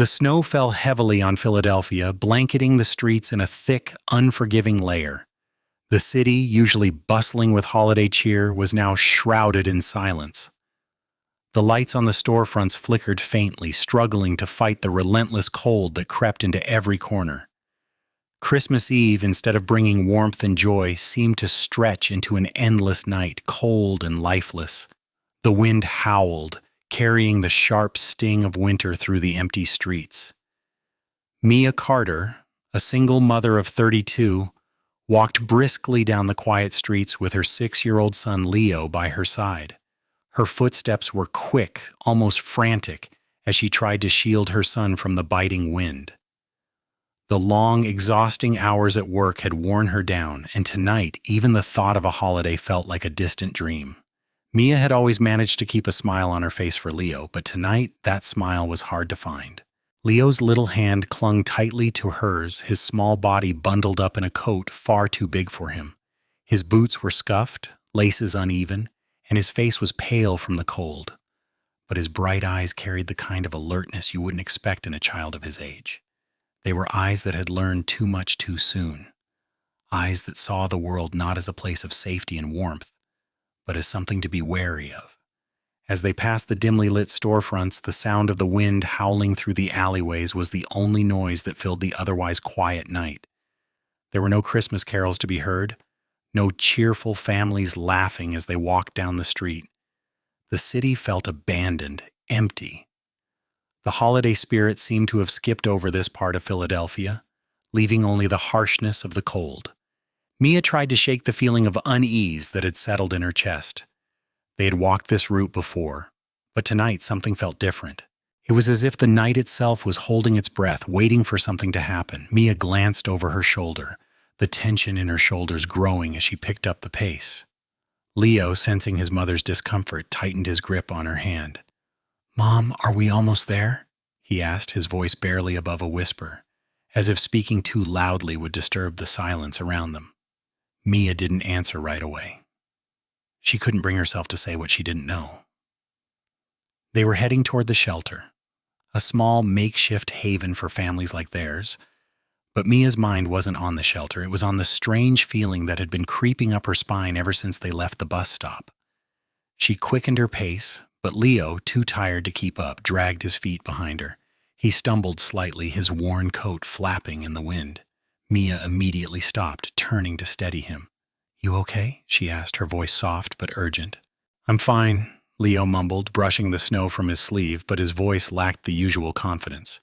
The snow fell heavily on Philadelphia, blanketing the streets in a thick, unforgiving layer. The city, usually bustling with holiday cheer, was now shrouded in silence. The lights on the storefronts flickered faintly, struggling to fight the relentless cold that crept into every corner. Christmas Eve, instead of bringing warmth and joy, seemed to stretch into an endless night, cold and lifeless. The wind howled, carrying the sharp sting of winter through the empty streets. Mia Carter, a single mother of 32, walked briskly down the quiet streets with her 6-year-old son Leo by her side. Her footsteps were quick, almost frantic, as she tried to shield her son from the biting wind. The long, exhausting hours at work had worn her down, and tonight even the thought of a holiday felt like a distant dream. Mia had always managed to keep a smile on her face for Leo, but tonight that smile was hard to find. Leo's little hand clung tightly to hers, his small body bundled up in a coat far too big for him. His boots were scuffed, laces uneven, and his face was pale from the cold. But his bright eyes carried the kind of alertness you wouldn't expect in a child of his age. They were eyes that had learned too much too soon. Eyes that saw the world not as a place of safety and warmth, but as something to be wary of. As they passed the dimly lit storefronts, the sound of the wind howling through the alleyways was the only noise that filled the otherwise quiet night. There were no Christmas carols to be heard, no cheerful families laughing as they walked down the street. The city felt abandoned, empty. The holiday spirit seemed to have skipped over this part of Philadelphia, leaving only the harshness of the cold. Mia tried to shake the feeling of unease that had settled in her chest. They had walked this route before, but tonight something felt different. It was as if the night itself was holding its breath, waiting for something to happen. Mia glanced over her shoulder, the tension in her shoulders growing as she picked up the pace. Leo, sensing his mother's discomfort, tightened his grip on her hand. "Mom, are we almost there?" he asked, his voice barely above a whisper, as if speaking too loudly would disturb the silence around them. Mia didn't answer right away. She couldn't bring herself to say what she didn't know. They were heading toward the shelter, a small makeshift haven for families like theirs. But Mia's mind wasn't on the shelter. It was on the strange feeling that had been creeping up her spine ever since they left the bus stop. She quickened her pace, but Leo, too tired to keep up, dragged his feet behind her. He stumbled slightly, his worn coat flapping in the wind. Mia immediately stopped, turning to steady him. "You okay?" she asked, her voice soft but urgent. "I'm fine," Leo mumbled, brushing the snow from his sleeve, but his voice lacked the usual confidence.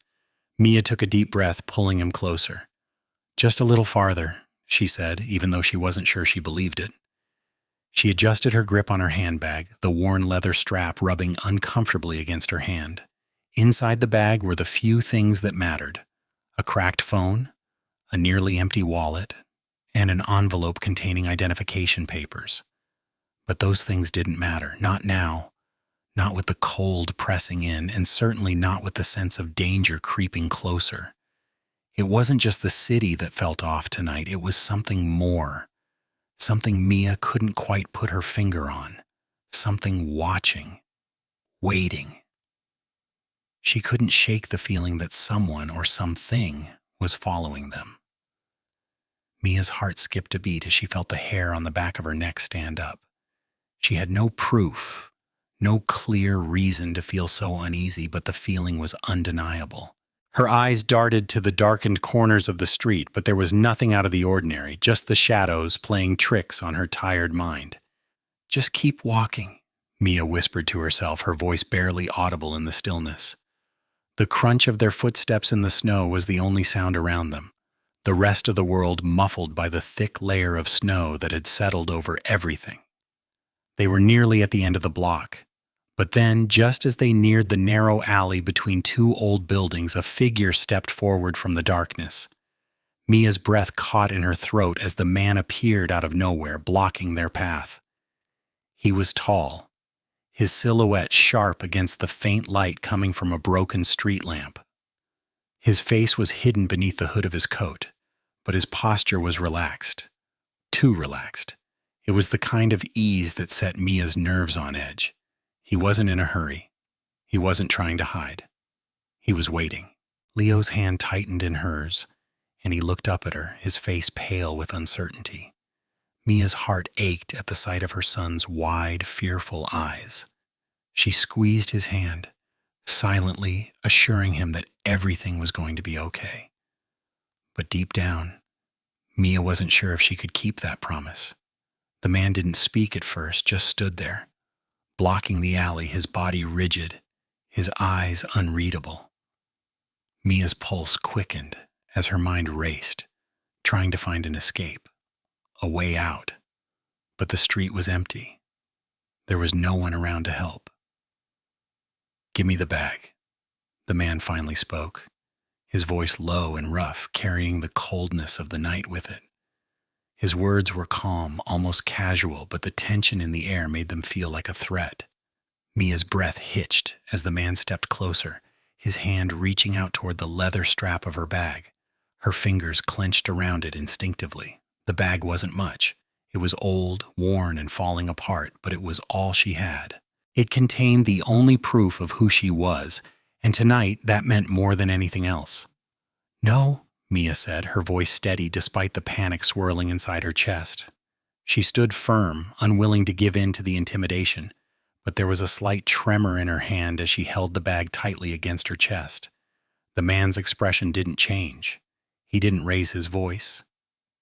Mia took a deep breath, pulling him closer. "Just a little farther," she said, even though she wasn't sure she believed it. She adjusted her grip on her handbag, the worn leather strap rubbing uncomfortably against her hand. Inside the bag were the few things that mattered: a cracked phone, a nearly empty wallet, and an envelope containing identification papers. But those things didn't matter, not now, not with the cold pressing in, and certainly not with the sense of danger creeping closer. It wasn't just the city that felt off tonight, it was something more, something Mia couldn't quite put her finger on, something watching, waiting. She couldn't shake the feeling that someone or something was following them. Mia's heart skipped a beat as she felt the hair on the back of her neck stand up. She had no proof, no clear reason to feel so uneasy, but the feeling was undeniable. Her eyes darted to the darkened corners of the street, but there was nothing out of the ordinary, just the shadows playing tricks on her tired mind. "Just keep walking," Mia whispered to herself, her voice barely audible in the stillness. The crunch of their footsteps in the snow was the only sound around them, the rest of the world muffled by the thick layer of snow that had settled over everything. They were nearly at the end of the block. But then, just as they neared the narrow alley between two old buildings, a figure stepped forward from the darkness. Mia's breath caught in her throat as the man appeared out of nowhere, blocking their path. He was tall, his silhouette sharp against the faint light coming from a broken street lamp. His face was hidden beneath the hood of his coat, but his posture was relaxed. Too relaxed. It was the kind of ease that set Mia's nerves on edge. He wasn't in a hurry. He wasn't trying to hide. He was waiting. Leo's hand tightened in hers, and he looked up at her, his face pale with uncertainty. Mia's heart ached at the sight of her son's wide, fearful eyes. She squeezed his hand, silently assuring him that everything was going to be okay. But deep down, Mia wasn't sure if she could keep that promise. The man didn't speak at first, just stood there, blocking the alley, his body rigid, his eyes unreadable. Mia's pulse quickened as her mind raced, trying to find an escape, a way out. But the street was empty. There was no one around to help. "Give me the bag," the man finally spoke, his voice low and rough, carrying the coldness of the night with it. His words were calm, almost casual, but the tension in the air made them feel like a threat. Mia's breath hitched as the man stepped closer, his hand reaching out toward the leather strap of her bag. Her fingers clenched around it instinctively. The bag wasn't much. It was old, worn, and falling apart, but it was all she had. It contained the only proof of who she was, and tonight that meant more than anything else. "No," Mia said, her voice steady despite the panic swirling inside her chest. She stood firm, unwilling to give in to the intimidation, but there was a slight tremor in her hand as she held the bag tightly against her chest. The man's expression didn't change. He didn't raise his voice,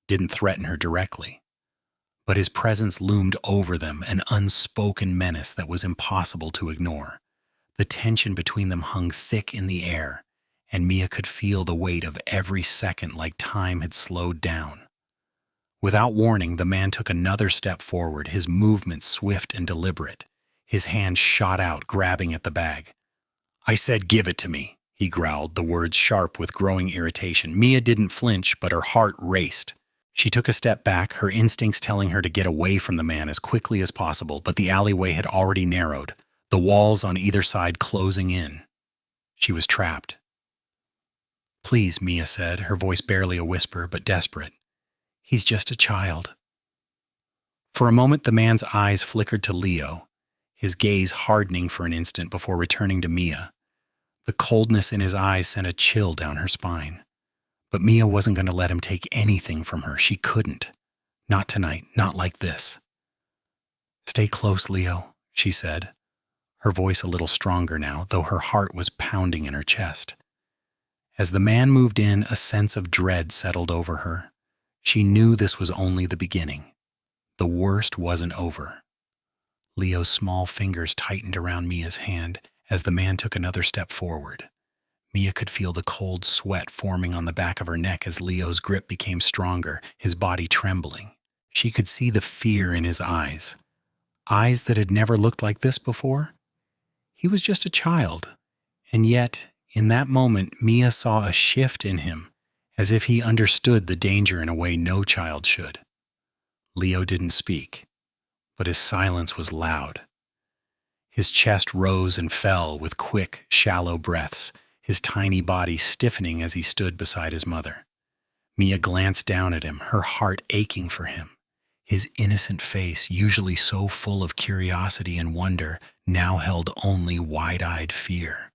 didn't threaten her directly. But his presence loomed over them, an unspoken menace that was impossible to ignore. The tension between them hung thick in the air, and Mia could feel the weight of every second like time had slowed down. Without warning, the man took another step forward, his movements swift and deliberate. His hand shot out, grabbing at the bag. "I said give it to me," he growled, the words sharp with growing irritation. Mia didn't flinch, but her heart raced. She took a step back, her instincts telling her to get away from the man as quickly as possible, but the alleyway had already narrowed, the walls on either side closing in. She was trapped. "Please," Mia said, her voice barely a whisper, but desperate. "He's just a child." For a moment, the man's eyes flickered to Leo, his gaze hardening for an instant before returning to Mia. The coldness in his eyes sent a chill down her spine. But Mia wasn't going to let him take anything from her. She couldn't. Not tonight, not like this. "Stay close, Leo," she said, her voice a little stronger now, though her heart was pounding in her chest. As the man moved in, a sense of dread settled over her. She knew this was only the beginning. The worst wasn't over. Leo's small fingers tightened around Mia's hand as the man took another step forward. Mia could feel the cold sweat forming on the back of her neck as Leo's grip became stronger, his body trembling. She could see the fear in his eyes. Eyes that had never looked like this before. He was just a child, and yet, in that moment, Mia saw a shift in him, as if he understood the danger in a way no child should. Leo didn't speak, but his silence was loud. His chest rose and fell with quick, shallow breaths, his tiny body stiffening as he stood beside his mother. Mia glanced down at him, her heart aching for him. His innocent face, usually so full of curiosity and wonder, now held only wide-eyed fear.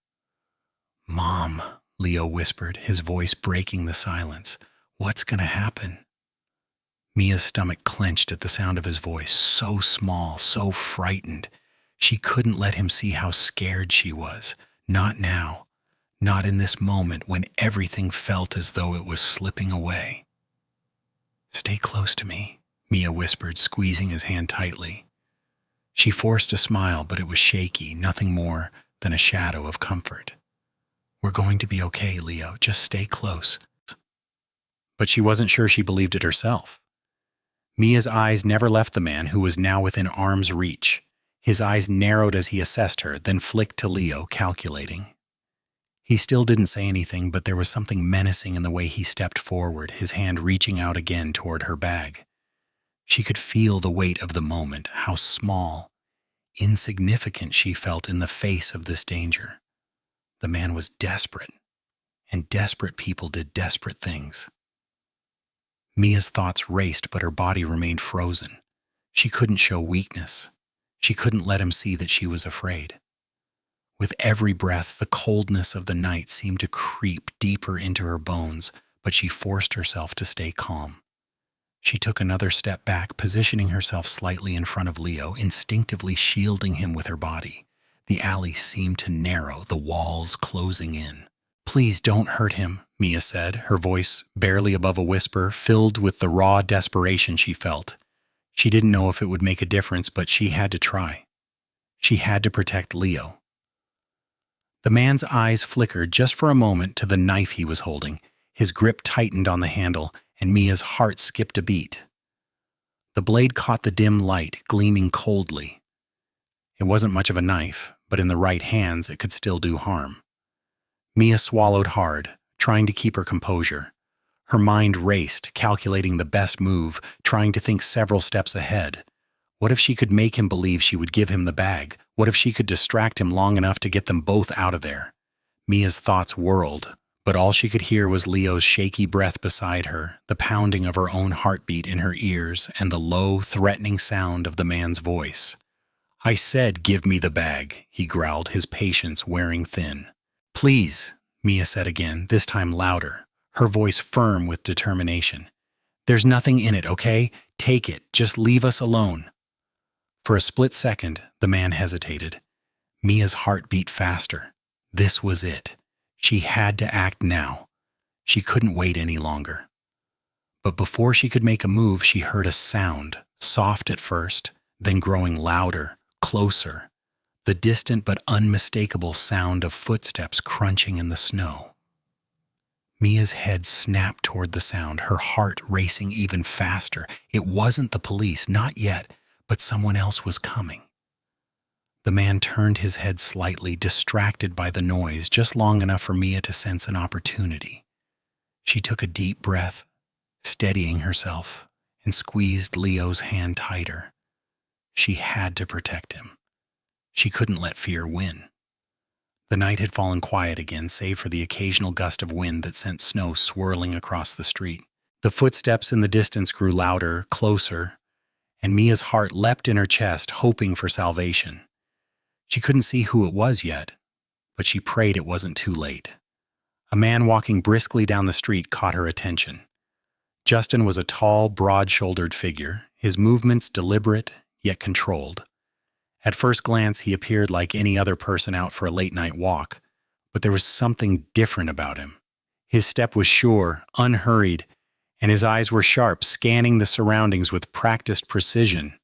"Mom," Leo whispered, his voice breaking the silence. "What's going to happen?" Mia's stomach clenched at the sound of his voice, so small, so frightened. She couldn't let him see how scared she was. Not now. Not in this moment when everything felt as though it was slipping away. "Stay close to me," Mia whispered, squeezing his hand tightly. She forced a smile, but it was shaky, nothing more than a shadow of comfort. "We're going to be okay, Leo. Just stay close." But she wasn't sure she believed it herself. Mia's eyes never left the man, who was now within arm's reach. His eyes narrowed as he assessed her, then flicked to Leo, calculating. He still didn't say anything, but there was something menacing in the way he stepped forward, his hand reaching out again toward her bag. She could feel the weight of the moment, how small, insignificant she felt in the face of this danger. The man was desperate, and desperate people did desperate things. Mia's thoughts raced, but her body remained frozen. She couldn't show weakness. She couldn't let him see that she was afraid. With every breath, the coldness of the night seemed to creep deeper into her bones, but she forced herself to stay calm. She took another step back, positioning herself slightly in front of Leo, instinctively shielding him with her body. The alley seemed to narrow, the walls closing in. "Please don't hurt him," Mia said, her voice barely above a whisper, filled with the raw desperation she felt. She didn't know if it would make a difference, but she had to try. She had to protect Leo. The man's eyes flickered just for a moment to the knife he was holding. His grip tightened on the handle, and Mia's heart skipped a beat. The blade caught the dim light, gleaming coldly. It wasn't much of a knife, but in the right hands it could still do harm. Mia swallowed hard, trying to keep her composure. Her mind raced, calculating the best move, trying to think several steps ahead. What if she could make him believe she would give him the bag? What if she could distract him long enough to get them both out of there? Mia's thoughts whirled, but all she could hear was Leo's shaky breath beside her, the pounding of her own heartbeat in her ears, and the low, threatening sound of the man's voice. "I said, give me the bag," he growled, his patience wearing thin. "Please," Mia said again, this time louder, her voice firm with determination. "There's nothing in it, okay? Take it. Just leave us alone." For a split second, the man hesitated. Mia's heart beat faster. This was it. She had to act now. She couldn't wait any longer. But before she could make a move, she heard a sound, soft at first, then growing louder, closer. The distant but unmistakable sound of footsteps crunching in the snow. Mia's head snapped toward the sound, her heart racing even faster. It wasn't the police, not yet, but someone else was coming. The man turned his head slightly, distracted by the noise, just long enough for Mia to sense an opportunity. She took a deep breath, steadying herself, and squeezed Leo's hand tighter. She had to protect him. She couldn't let fear win. The night had fallen quiet again, save for the occasional gust of wind that sent snow swirling across the street. The footsteps in the distance grew louder, closer, and Mia's heart leapt in her chest, hoping for salvation. She couldn't see who it was yet, but she prayed it wasn't too late. A man walking briskly down the street caught her attention. Justin was a tall, broad-shouldered figure, his movements deliberate yet controlled. At first glance, he appeared like any other person out for a late-night walk, but there was something different about him. His step was sure, unhurried, and his eyes were sharp, scanning the surroundings with practiced precision.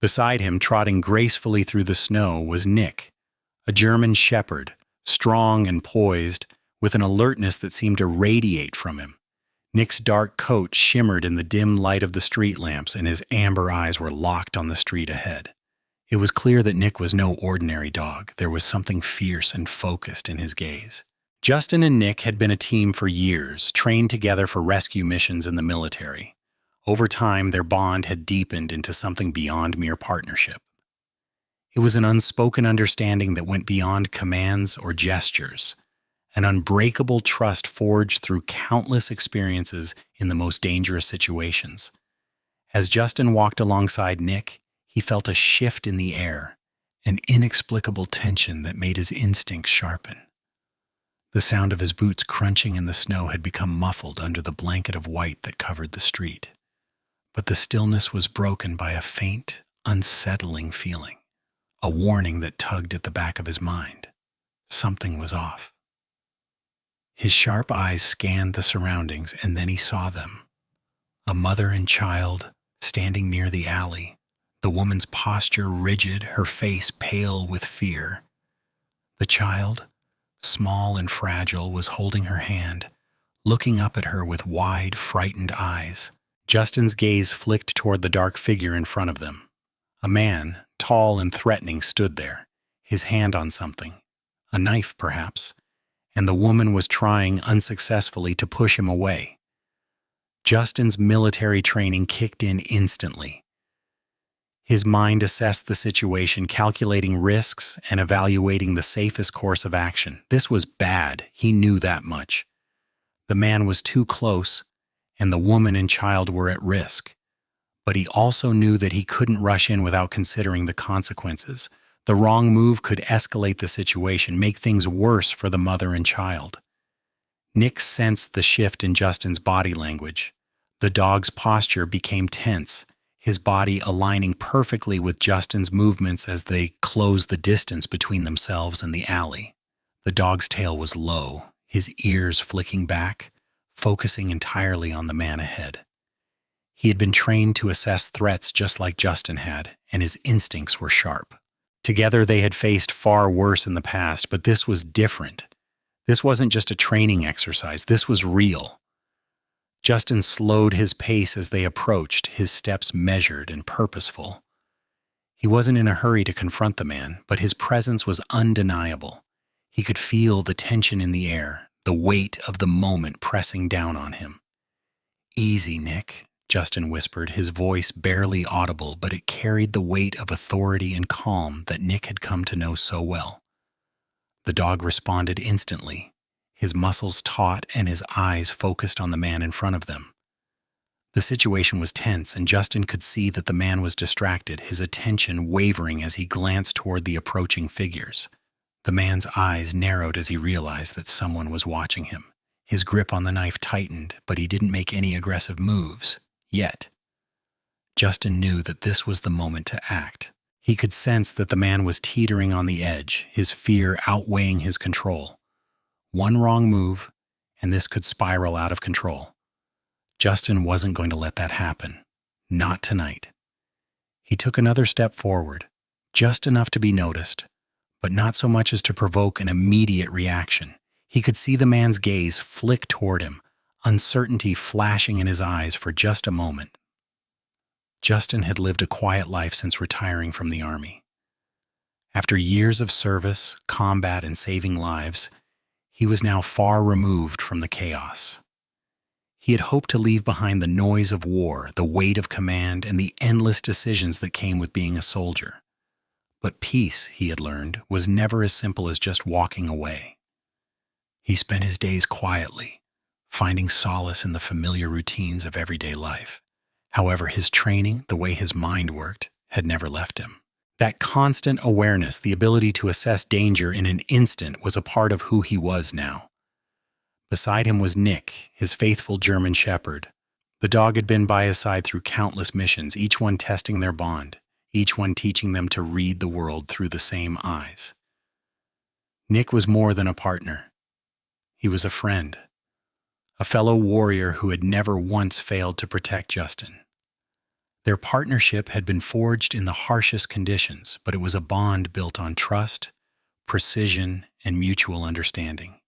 Beside him, trotting gracefully through the snow, was Nick, a German shepherd, strong and poised, with an alertness that seemed to radiate from him. Nick's dark coat shimmered in the dim light of the street lamps, and his amber eyes were locked on the street ahead. It was clear that Nick was no ordinary dog. There was something fierce and focused in his gaze. Justin and Nick had been a team for years, trained together for rescue missions in the military. Over time, their bond had deepened into something beyond mere partnership. It was an unspoken understanding that went beyond commands or gestures, an unbreakable trust forged through countless experiences in the most dangerous situations. As Justin walked alongside Nick, he felt a shift in the air, an inexplicable tension that made his instincts sharpen. The sound of his boots crunching in the snow had become muffled under the blanket of white that covered the street. But the stillness was broken by a faint, unsettling feeling, a warning that tugged at the back of his mind. Something was off. His sharp eyes scanned the surroundings, and then he saw them. A mother and child standing near the alley, the woman's posture rigid, her face pale with fear. The child, small and fragile, was holding her hand, looking up at her with wide, frightened eyes. Justin's gaze flicked toward the dark figure in front of them. A man, tall and threatening, stood there, his hand on something, a knife perhaps, and the woman was trying unsuccessfully to push him away. Justin's military training kicked in instantly. His mind assessed the situation, calculating risks and evaluating the safest course of action. This was bad, he knew that much. The man was too close, and the woman and child were at risk. But he also knew that he couldn't rush in without considering the consequences. The wrong move could escalate the situation, make things worse for the mother and child. Nick sensed the shift in Justin's body language. The dog's posture became tense, his body aligning perfectly with Justin's movements as they closed the distance between themselves and the alley. The dog's tail was low, his ears flicking back, focusing entirely on the man ahead. He had been trained to assess threats just like Justin had, and his instincts were sharp. Together they had faced far worse in the past, but this was different. This wasn't just a training exercise, this was real. Justin slowed his pace as they approached, his steps measured and purposeful. He wasn't in a hurry to confront the man, but his presence was undeniable. He could feel the tension in the air, the weight of the moment pressing down on him. "Easy, Nick," Justin whispered, his voice barely audible, but it carried the weight of authority and calm that Nick had come to know so well. The dog responded instantly, his muscles taut and his eyes focused on the man in front of them. The situation was tense, and Justin could see that the man was distracted, his attention wavering as he glanced toward the approaching figures. The man's eyes narrowed as he realized that someone was watching him. His grip on the knife tightened, but he didn't make any aggressive moves. Yet. Justin knew that this was the moment to act. He could sense that the man was teetering on the edge, his fear outweighing his control. One wrong move, and this could spiral out of control. Justin wasn't going to let that happen. Not tonight. He took another step forward, just enough to be noticed, but not so much as to provoke an immediate reaction. He could see the man's gaze flick toward him, uncertainty flashing in his eyes for just a moment. Justin had lived a quiet life since retiring from the Army. After years of service, combat, and saving lives, he was now far removed from the chaos. He had hoped to leave behind the noise of war, the weight of command, and the endless decisions that came with being a soldier. But peace, he had learned, was never as simple as just walking away. He spent his days quietly, finding solace in the familiar routines of everyday life. However, his training, the way his mind worked, had never left him. That constant awareness, the ability to assess danger in an instant, was a part of who he was now. Beside him was Nick, his faithful German shepherd. The dog had been by his side through countless missions, each one testing their bond, each one teaching them to read the world through the same eyes. Nick was more than a partner. He was a friend. A fellow warrior who had never once failed to protect Justin. Their partnership had been forged in the harshest conditions, but it was a bond built on trust, precision, and mutual understanding.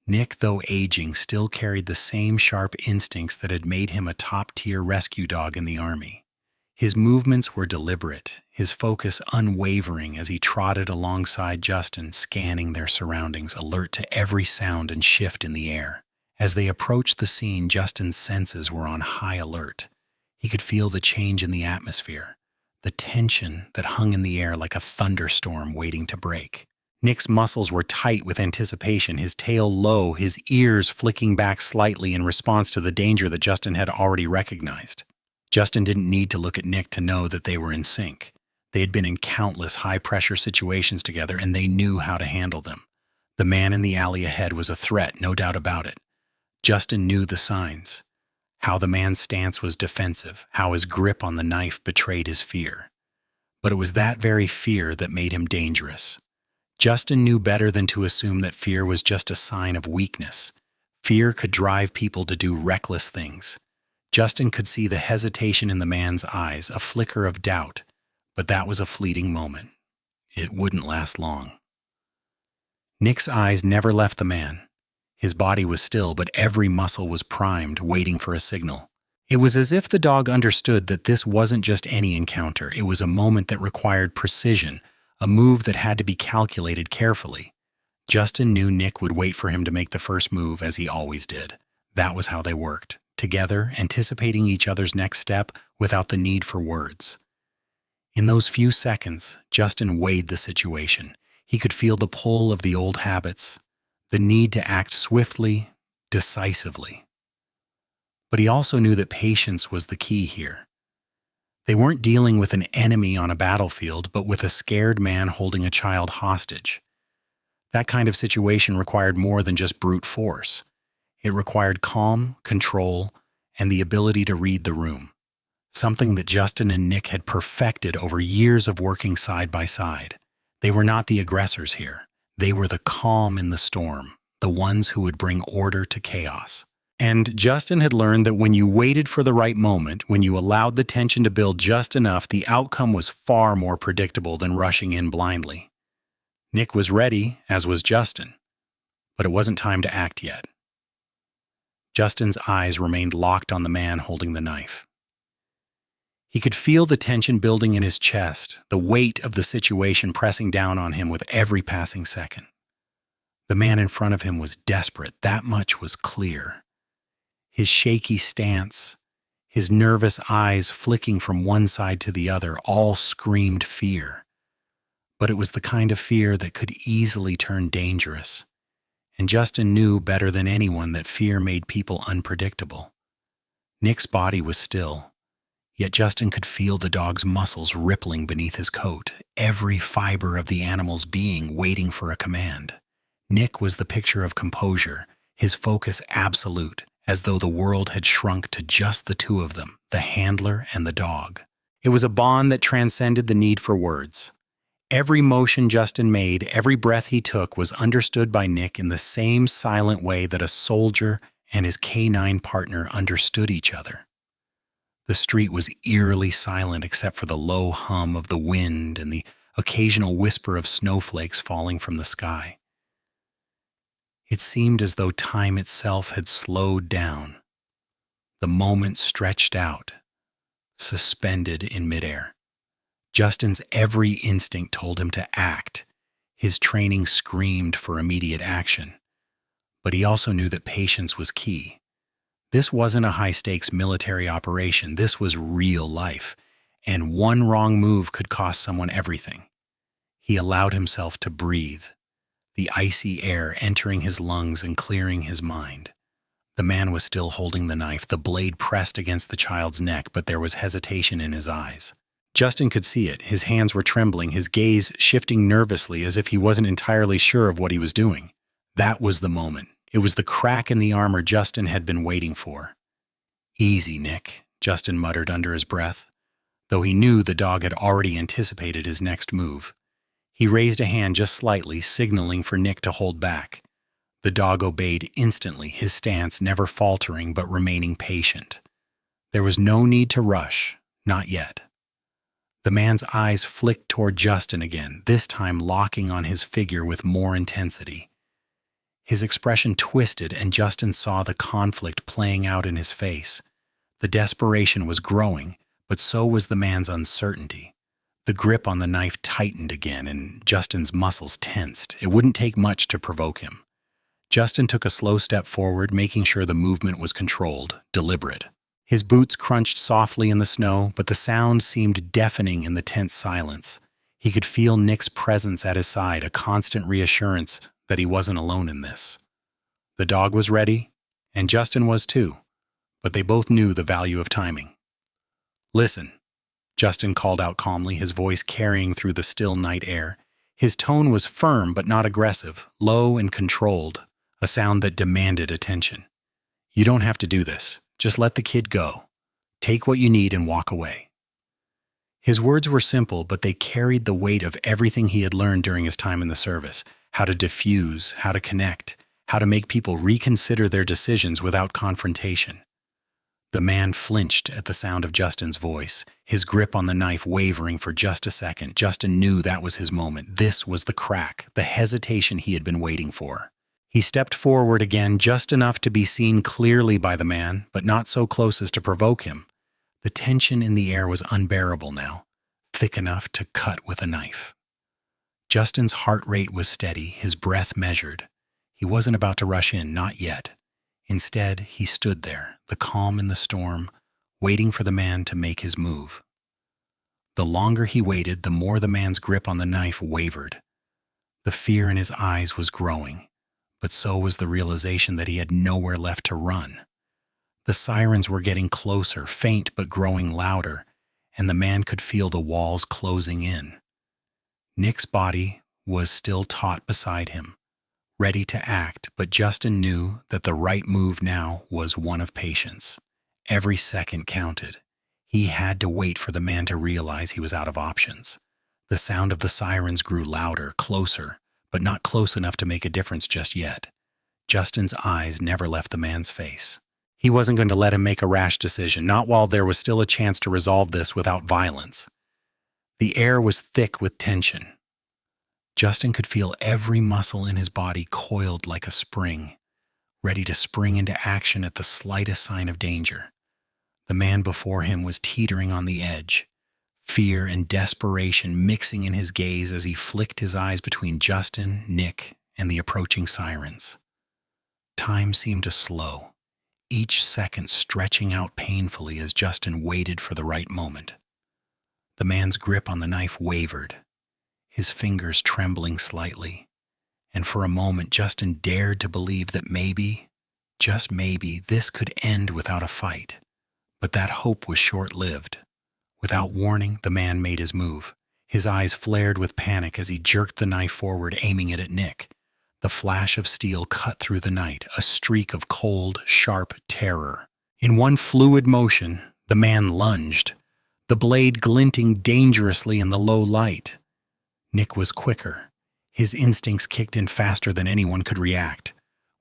Nick, though aging, still carried the same sharp instincts that had made him a top-tier rescue dog in the Army. His movements were deliberate, his focus unwavering as he trotted alongside Justin, scanning their surroundings, alert to every sound and shift in the air. As they approached the scene, Justin's senses were on high alert. He could feel the change in the atmosphere, the tension that hung in the air like a thunderstorm waiting to break. Nick's muscles were tight with anticipation, his tail low, his ears flicking back slightly in response to the danger that Justin had already recognized. Justin didn't need to look at Nick to know that they were in sync. They had been in countless high-pressure situations together, and they knew how to handle them. The man in the alley ahead was a threat, no doubt about it. Justin knew the signs. How the man's stance was defensive, how his grip on the knife betrayed his fear. But it was that very fear that made him dangerous. Justin knew better than to assume that fear was just a sign of weakness. Fear could drive people to do reckless things. Justin could see the hesitation in the man's eyes, a flicker of doubt, but that was a fleeting moment. It wouldn't last long. Nick's eyes never left the man. His body was still, but every muscle was primed, waiting for a signal. It was as if the dog understood that this wasn't just any encounter. It was a moment that required precision, a move that had to be calculated carefully. Justin knew Nick would wait for him to make the first move, as he always did. That was how they worked, together, anticipating each other's next step without the need for words. In those few seconds, Justin weighed the situation. He could feel the pull of the old habits, the need to act swiftly, decisively. But he also knew that patience was the key here. They weren't dealing with an enemy on a battlefield, but with a scared man holding a child hostage. That kind of situation required more than just brute force. It required calm, control, and the ability to read the room, something that Justin and Nick had perfected over years of working side by side. They were not the aggressors here. They were the calm in the storm, the ones who would bring order to chaos. And Justin had learned that when you waited for the right moment, when you allowed the tension to build just enough, the outcome was far more predictable than rushing in blindly. Nick was ready, as was Justin, but it wasn't time to act yet. Justin's eyes remained locked on the man holding the knife. He could feel the tension building in his chest, the weight of the situation pressing down on him with every passing second. The man in front of him was desperate, that much was clear. His shaky stance, his nervous eyes flicking from one side to the other, all screamed fear. But it was the kind of fear that could easily turn dangerous. And Justin knew better than anyone that fear made people unpredictable. Nick's body was still, yet Justin could feel the dog's muscles rippling beneath his coat, every fiber of the animal's being waiting for a command. Nick was the picture of composure, his focus absolute, as though the world had shrunk to just the two of them, the handler and the dog. It was a bond that transcended the need for words. Every motion Justin made, every breath he took was understood by Nick in the same silent way that a soldier and his canine partner understood each other. The street was eerily silent except for the low hum of the wind and the occasional whisper of snowflakes falling from the sky. It seemed as though time itself had slowed down. The moment stretched out, suspended in midair. Justin's every instinct told him to act. His training screamed for immediate action. But he also knew that patience was key. This wasn't a high-stakes military operation. This was real life, and one wrong move could cost someone everything. He allowed himself to breathe, the icy air entering his lungs and clearing his mind. The man was still holding the knife, the blade pressed against the child's neck, but there was hesitation in his eyes. Justin could see it. His hands were trembling, his gaze shifting nervously as if he wasn't entirely sure of what he was doing. That was the moment. It was the crack in the armor Justin had been waiting for. "Easy, Nick," Justin muttered under his breath, though he knew the dog had already anticipated his next move. He raised a hand just slightly, signaling for Nick to hold back. The dog obeyed instantly, his stance never faltering but remaining patient. There was no need to rush, not yet. The man's eyes flicked toward Justin again, this time locking on his figure with more intensity. His expression twisted, and Justin saw the conflict playing out in his face. The desperation was growing, but so was the man's uncertainty. The grip on the knife tightened again, and Justin's muscles tensed. It wouldn't take much to provoke him. Justin took a slow step forward, making sure the movement was controlled, deliberate. His boots crunched softly in the snow, but the sound seemed deafening in the tense silence. He could feel Nick's presence at his side, a constant reassurance that he wasn't alone in this. The dog was ready, and Justin was too, but they both knew the value of timing. "Listen," Justin called out calmly, his voice carrying through the still night air. His tone was firm but not aggressive, low and controlled, a sound that demanded attention. "You don't have to do this. Just let the kid go. Take what you need and walk away." His words were simple, but they carried the weight of everything he had learned during his time in the service: how to diffuse, how to connect, how to make people reconsider their decisions without confrontation. The man flinched at the sound of Justin's voice, his grip on the knife wavering for just a second. Justin knew that was his moment. This was the crack, the hesitation he had been waiting for. He stepped forward again, just enough to be seen clearly by the man, but not so close as to provoke him. The tension in the air was unbearable now, thick enough to cut with a knife. Justin's heart rate was steady, his breath measured. He wasn't about to rush in, not yet. Instead, he stood there, the calm in the storm, waiting for the man to make his move. The longer he waited, the more the man's grip on the knife wavered. The fear in his eyes was growing, but so was the realization that he had nowhere left to run. The sirens were getting closer, faint but growing louder, and the man could feel the walls closing in. Nick's body was still taut beside him, ready to act, but Justin knew that the right move now was one of patience. Every second counted. He had to wait for the man to realize he was out of options. The sound of the sirens grew louder, closer, but not close enough to make a difference just yet. Justin's eyes never left the man's face. He wasn't going to let him make a rash decision, not while there was still a chance to resolve this without violence. The air was thick with tension. Justin could feel every muscle in his body coiled like a spring, ready to spring into action at the slightest sign of danger. The man before him was teetering on the edge, fear and desperation mixing in his gaze as he flicked his eyes between Justin, Nick, and the approaching sirens. Time seemed to slow, each second stretching out painfully as Justin waited for the right moment. The man's grip on the knife wavered, his fingers trembling slightly, and for a moment Justin dared to believe that maybe, just maybe, this could end without a fight. But that hope was short-lived. Without warning, the man made his move. His eyes flared with panic as he jerked the knife forward, aiming it at Nick. The flash of steel cut through the night, a streak of cold, sharp terror. In one fluid motion, the man lunged, the blade glinting dangerously in the low light. Nick was quicker. His instincts kicked in faster than anyone could react.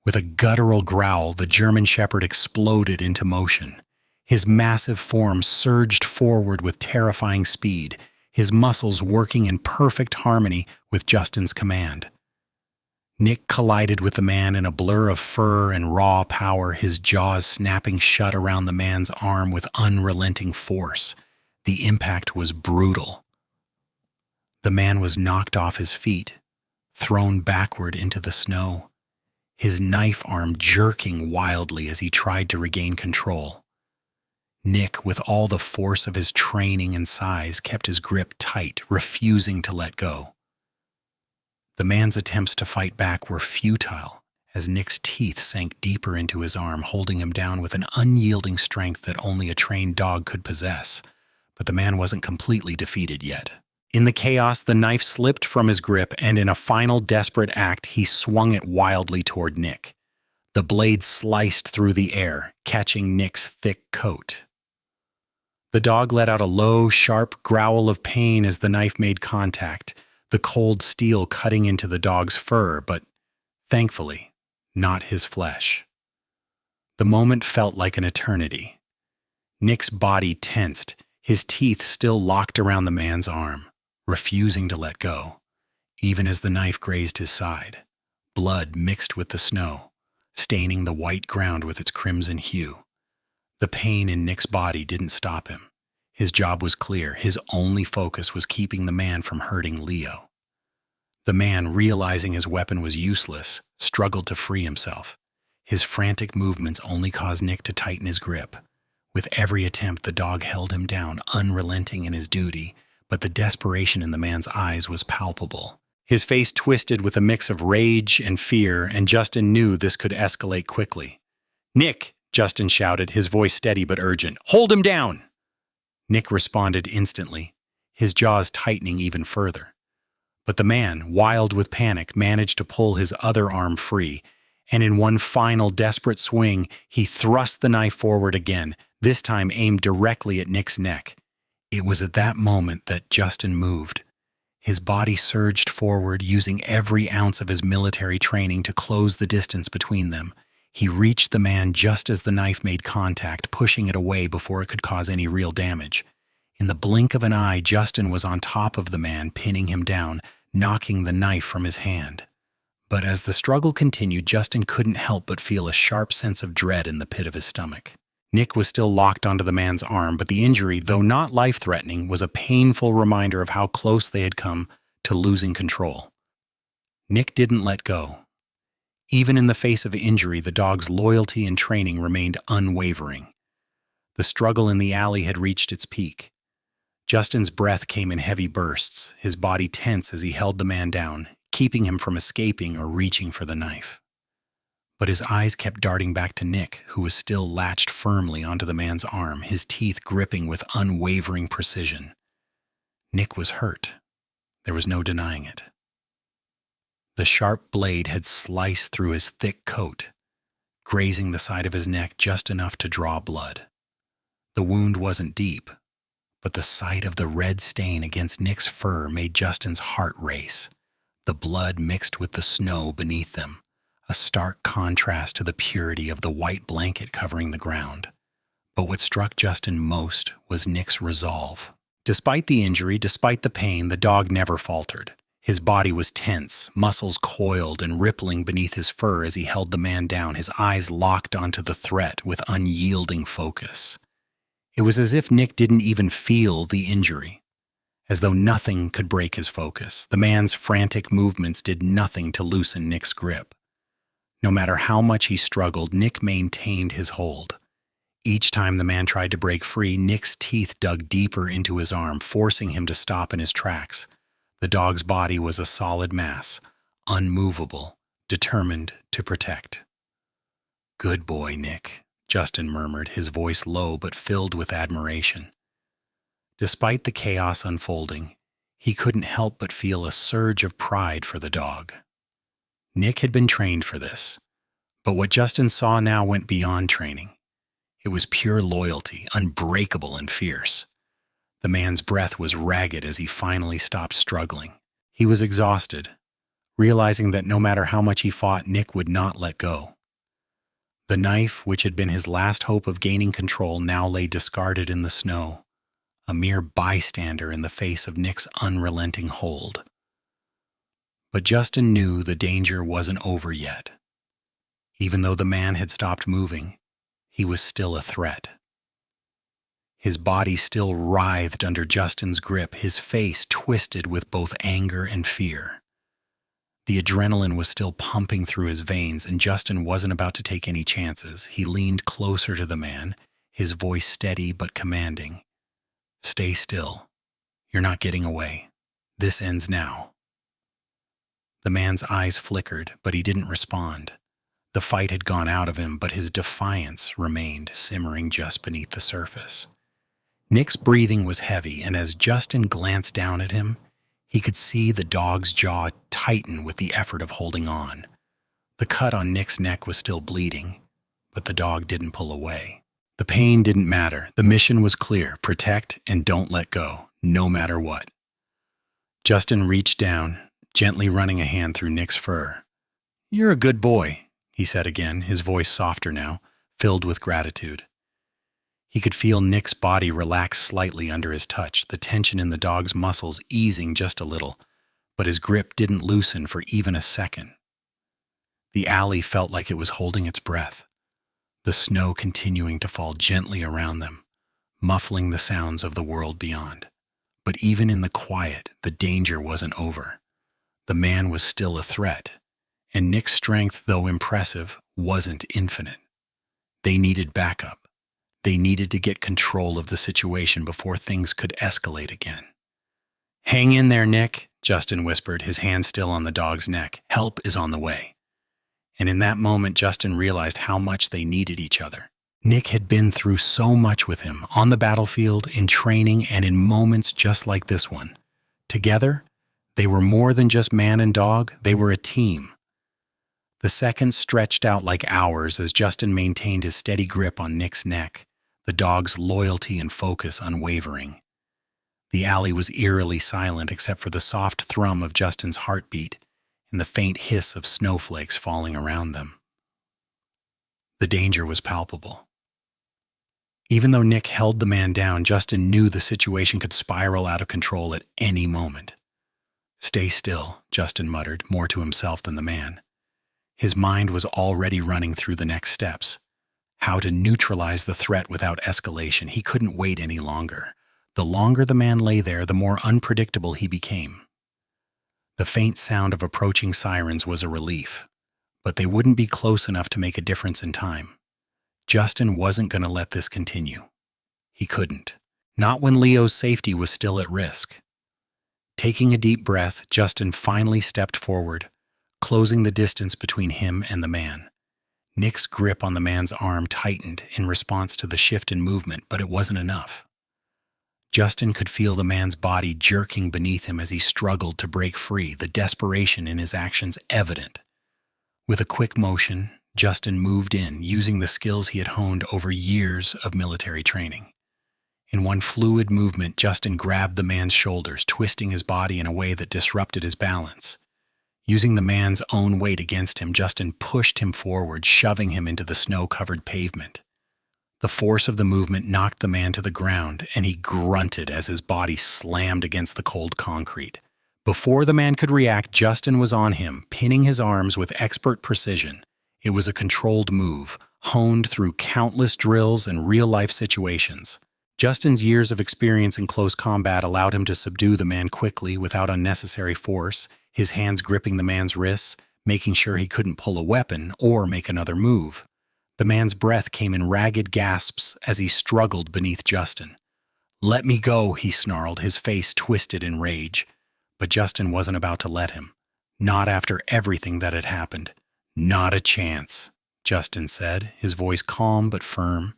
With a guttural growl, the German Shepherd exploded into motion. His massive form surged forward with terrifying speed, his muscles working in perfect harmony with Justin's command. Nick collided with the man in a blur of fur and raw power, his jaws snapping shut around the man's arm with unrelenting force. The impact was brutal. The man was knocked off his feet, thrown backward into the snow, his knife arm jerking wildly as he tried to regain control. Nick, with all the force of his training and size, kept his grip tight, refusing to let go. The man's attempts to fight back were futile, as Nick's teeth sank deeper into his arm, holding him down with an unyielding strength that only a trained dog could possess. But the man wasn't completely defeated yet. In the chaos, the knife slipped from his grip, and in a final desperate act, he swung it wildly toward Nick. The blade sliced through the air, catching Nick's thick coat. The dog let out a low, sharp growl of pain as the knife made contact, the cold steel cutting into the dog's fur, but, thankfully, not his flesh. The moment felt like an eternity. Nick's body tensed, his teeth still locked around the man's arm, refusing to let go, even as the knife grazed his side. Blood mixed with the snow, staining the white ground with its crimson hue. The pain in Nick's body didn't stop him. His job was clear. His only focus was keeping the man from hurting Leo. The man, realizing his weapon was useless, struggled to free himself. His frantic movements only caused Nick to tighten his grip. With every attempt, the dog held him down, unrelenting in his duty, but the desperation in the man's eyes was palpable. His face twisted with a mix of rage and fear, and Justin knew this could escalate quickly. "Nick!" Justin shouted, his voice steady but urgent. "Hold him down!" Nick responded instantly, his jaws tightening even further. But the man, wild with panic, managed to pull his other arm free, and in one final desperate swing, he thrust the knife forward again, this time aimed directly at Nick's neck. It was at that moment that Justin moved. His body surged forward, using every ounce of his military training to close the distance between them. He reached the man just as the knife made contact, pushing it away before it could cause any real damage. In the blink of an eye, Justin was on top of the man, pinning him down, knocking the knife from his hand. But as the struggle continued, Justin couldn't help but feel a sharp sense of dread in the pit of his stomach. Nick was still locked onto the man's arm, but the injury, though not life-threatening, was a painful reminder of how close they had come to losing control. Nick didn't let go. Even in the face of injury, the dog's loyalty and training remained unwavering. The struggle in the alley had reached its peak. Justin's breath came in heavy bursts, his body tense as he held the man down, keeping him from escaping or reaching for the knife. But his eyes kept darting back to Nick, who was still latched firmly onto the man's arm, his teeth gripping with unwavering precision. Nick was hurt. There was no denying it. The sharp blade had sliced through his thick coat, grazing the side of his neck just enough to draw blood. The wound wasn't deep, but the sight of the red stain against Nick's fur made Justin's heart race. The blood mixed with the snow beneath them, a stark contrast to the purity of the white blanket covering the ground. But what struck Justin most was Nick's resolve. Despite the injury, despite the pain, the dog never faltered. His body was tense, muscles coiled and rippling beneath his fur as he held the man down, his eyes locked onto the threat with unyielding focus. It was as if Nick didn't even feel the injury, as though nothing could break his focus. The man's frantic movements did nothing to loosen Nick's grip. No matter how much he struggled, Nick maintained his hold. Each time the man tried to break free, Nick's teeth dug deeper into his arm, forcing him to stop in his tracks. The dog's body was a solid mass, unmovable, determined to protect. "Good boy, Nick," Justin murmured, his voice low but filled with admiration. Despite the chaos unfolding, he couldn't help but feel a surge of pride for the dog. Nick had been trained for this, but what Justin saw now went beyond training. It was pure loyalty, unbreakable and fierce. The man's breath was ragged as he finally stopped struggling. He was exhausted, realizing that no matter how much he fought, Nick would not let go. The knife, which had been his last hope of gaining control, now lay discarded in the snow, a mere bystander in the face of Nick's unrelenting hold. But Justin knew the danger wasn't over yet. Even though the man had stopped moving, he was still a threat. His body still writhed under Justin's grip, his face twisted with both anger and fear. The adrenaline was still pumping through his veins, and Justin wasn't about to take any chances. He leaned closer to the man, his voice steady but commanding. "Stay still. You're not getting away. This ends now." The man's eyes flickered, but he didn't respond. The fight had gone out of him, but his defiance remained simmering just beneath the surface. Nick's breathing was heavy, and as Justin glanced down at him, he could see the dog's jaw tighten with the effort of holding on. The cut on Nick's neck was still bleeding, but the dog didn't pull away. The pain didn't matter. The mission was clear: protect and don't let go, no matter what. Justin reached down, gently running a hand through Nick's fur. "You're a good boy," he said again, his voice softer now, filled with gratitude. He could feel Nick's body relax slightly under his touch, the tension in the dog's muscles easing just a little, but his grip didn't loosen for even a second. The alley felt like it was holding its breath, the snow continuing to fall gently around them, muffling the sounds of the world beyond. But even in the quiet, the danger wasn't over. The man was still a threat, and Nick's strength, though impressive, wasn't infinite. They needed backup. They needed to get control of the situation before things could escalate again. "Hang in there, Nick," Justin whispered, his hand still on the dog's neck. "Help is on the way." And in that moment, Justin realized how much they needed each other. Nick had been through so much with him, on the battlefield, in training, and in moments just like this one. Together, they were more than just man and dog, they were a team. The seconds stretched out like hours as Justin maintained his steady grip on Nick's neck, the dog's loyalty and focus unwavering. The alley was eerily silent except for the soft thrum of Justin's heartbeat and the faint hiss of snowflakes falling around them. The danger was palpable. Even though Nick held the man down, Justin knew the situation could spiral out of control at any moment. "Stay still," Justin muttered, more to himself than the man. His mind was already running through the next steps. How to neutralize the threat without escalation. He couldn't wait any longer. The longer the man lay there, the more unpredictable he became. The faint sound of approaching sirens was a relief, but they wouldn't be close enough to make a difference in time. Justin wasn't going to let this continue. He couldn't. Not when Leo's safety was still at risk. Taking a deep breath, Justin finally stepped forward, closing the distance between him and the man. Nick's grip on the man's arm tightened in response to the shift in movement, but it wasn't enough. Justin could feel the man's body jerking beneath him as he struggled to break free, the desperation in his actions evident. With a quick motion, Justin moved in, using the skills he had honed over years of military training. In one fluid movement, Justin grabbed the man's shoulders, twisting his body in a way that disrupted his balance. Using the man's own weight against him, Justin pushed him forward, shoving him into the snow-covered pavement. The force of the movement knocked the man to the ground, and he grunted as his body slammed against the cold concrete. Before the man could react, Justin was on him, pinning his arms with expert precision. It was a controlled move, honed through countless drills and real-life situations. Justin's years of experience in close combat allowed him to subdue the man quickly without unnecessary force, his hands gripping the man's wrists, making sure he couldn't pull a weapon or make another move. The man's breath came in ragged gasps as he struggled beneath Justin. "Let me go," he snarled, his face twisted in rage. But Justin wasn't about to let him. Not after everything that had happened. "Not a chance," Justin said, his voice calm but firm.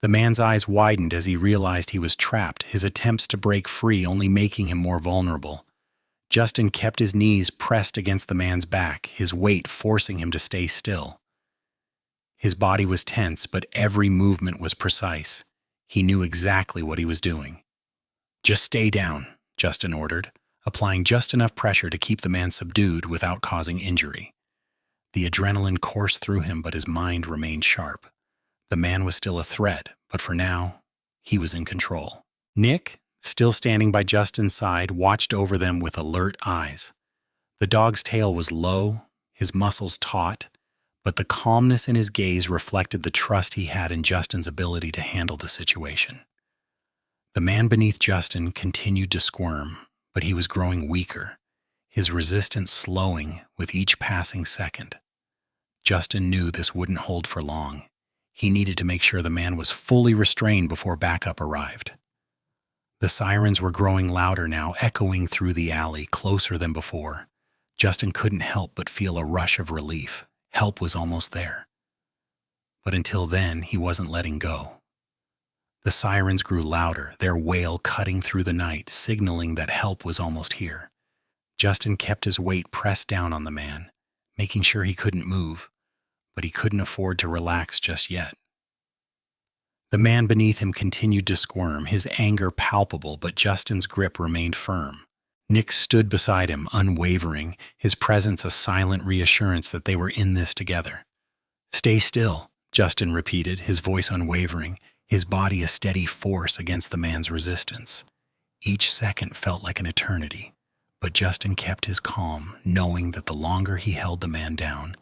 The man's eyes widened as he realized he was trapped, his attempts to break free only making him more vulnerable. Justin kept his knees pressed against the man's back, his weight forcing him to stay still. His body was tense, but every movement was precise. He knew exactly what he was doing. "Just stay down," Justin ordered, applying just enough pressure to keep the man subdued without causing injury. The adrenaline coursed through him, but his mind remained sharp. The man was still a threat, but for now, he was in control. Nick, still standing by Justin's side, watched over them with alert eyes. The dog's tail was low, his muscles taut, but the calmness in his gaze reflected the trust he had in Justin's ability to handle the situation. The man beneath Justin continued to squirm, but he was growing weaker, his resistance slowing with each passing second. Justin knew this wouldn't hold for long. He needed to make sure the man was fully restrained before backup arrived. The sirens were growing louder now, echoing through the alley, closer than before. Justin couldn't help but feel a rush of relief. Help was almost there. But until then, he wasn't letting go. The sirens grew louder, their wail cutting through the night, signaling that help was almost here. Justin kept his weight pressed down on the man, making sure he couldn't move, but he couldn't afford to relax just yet. The man beneath him continued to squirm, his anger palpable, but Justin's grip remained firm. Nick stood beside him, unwavering, his presence a silent reassurance that they were in this together. "Stay still," Justin repeated, his voice unwavering, his body a steady force against the man's resistance. Each second felt like an eternity, but Justin kept his calm, knowing that the longer he held the man down,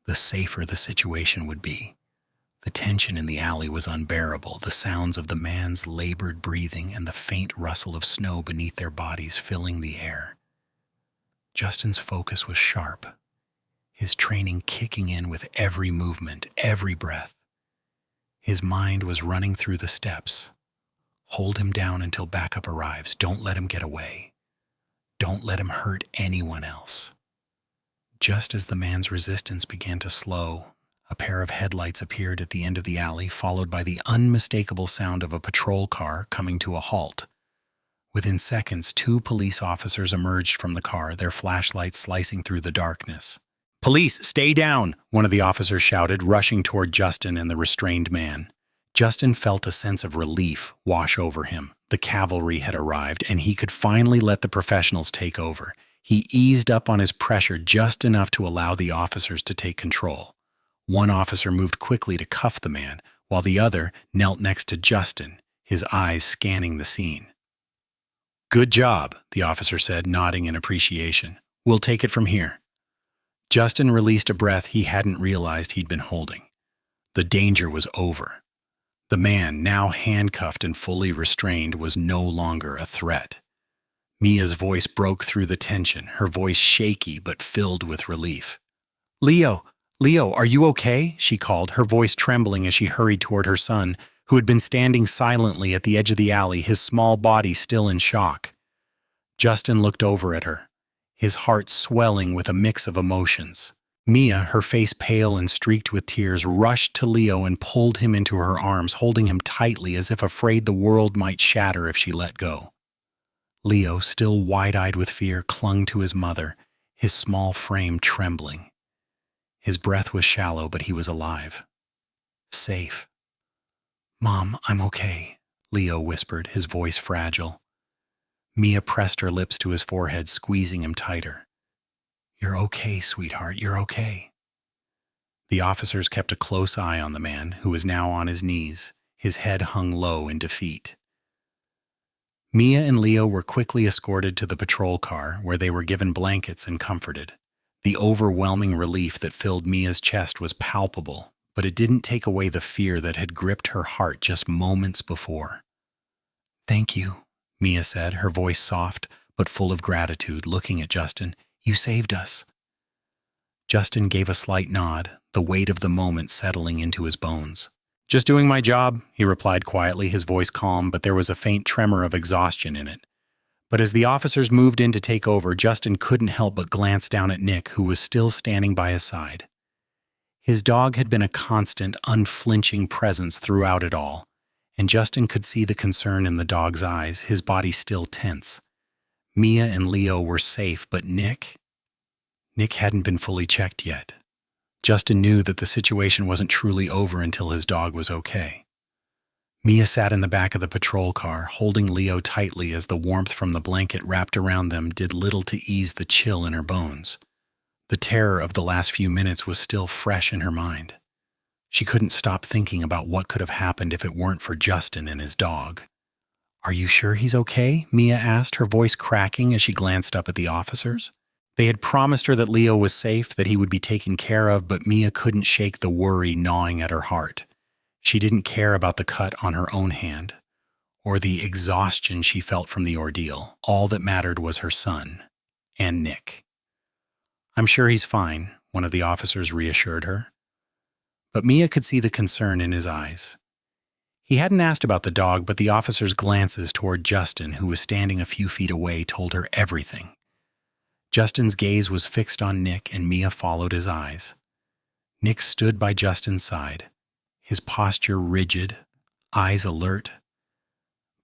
the safer the situation would be. The tension in the alley was unbearable, the sounds of the man's labored breathing and the faint rustle of snow beneath their bodies filling the air. Justin's focus was sharp, his training kicking in with every movement, every breath. His mind was running through the steps. Hold him down until backup arrives. Don't let him get away. Don't let him hurt anyone else. Just as the man's resistance began to slow, a pair of headlights appeared at the end of the alley, followed by the unmistakable sound of a patrol car coming to a halt. Within seconds, 2 police officers emerged from the car, their flashlights slicing through the darkness. "Police, stay down!" one of the officers shouted, rushing toward Justin and the restrained man. Justin felt a sense of relief wash over him. The cavalry had arrived, and he could finally let the professionals take over. He eased up on his pressure just enough to allow the officers to take control. One officer moved quickly to cuff the man, while the other knelt next to Justin, his eyes scanning the scene. "Good job," the officer said, nodding in appreciation. "We'll take it from here." Justin released a breath he hadn't realized he'd been holding. The danger was over. The man, now handcuffed and fully restrained, was no longer a threat. Mia's voice broke through the tension, her voice shaky but filled with relief. Leo, are you okay?" she called, her voice trembling as she hurried toward her son, who had been standing silently at the edge of the alley, his small body still in shock. Justin looked over at her, his heart swelling with a mix of emotions. Mia, her face pale and streaked with tears, rushed to Leo and pulled him into her arms, holding him tightly as if afraid the world might shatter if she let go. Leo, still wide-eyed with fear, clung to his mother, his small frame trembling. His breath was shallow, but he was alive. Safe. "Mom, I'm okay," Leo whispered, his voice fragile. Mia pressed her lips to his forehead, squeezing him tighter. "You're okay, sweetheart, you're okay." The officers kept a close eye on the man, who was now on his knees, his head hung low in defeat. Mia and Leo were quickly escorted to the patrol car, where they were given blankets and comforted. The overwhelming relief that filled Mia's chest was palpable, but it didn't take away the fear that had gripped her heart just moments before. "Thank you," Mia said, her voice soft but full of gratitude, looking at Justin. "You saved us." Justin gave a slight nod, the weight of the moment settling into his bones. "Just doing my job," he replied quietly, his voice calm, but there was a faint tremor of exhaustion in it. But as the officers moved in to take over, Justin couldn't help but glance down at Nick, who was still standing by his side. His dog had been a constant, unflinching presence throughout it all, and Justin could see the concern in the dog's eyes, his body still tense. Mia and Leo were safe, but Nick hadn't been fully checked yet. Justin knew that the situation wasn't truly over until his dog was okay. Mia sat in the back of the patrol car, holding Leo tightly as the warmth from the blanket wrapped around them did little to ease the chill in her bones. The terror of the last few minutes was still fresh in her mind. She couldn't stop thinking about what could have happened if it weren't for Justin and his dog. "Are you sure he's okay?" Mia asked, her voice cracking as she glanced up at the officers. They had promised her that Leo was safe, that he would be taken care of, but Mia couldn't shake the worry gnawing at her heart. She didn't care about the cut on her own hand, or the exhaustion she felt from the ordeal. All that mattered was her son, and Nick. "I'm sure he's fine," one of the officers reassured her. But Mia could see the concern in his eyes. He hadn't asked about the dog, but the officer's glances toward Justin, who was standing a few feet away, told her everything. Justin's gaze was fixed on Nick, and Mia followed his eyes. Nick stood by Justin's side, his posture rigid, eyes alert.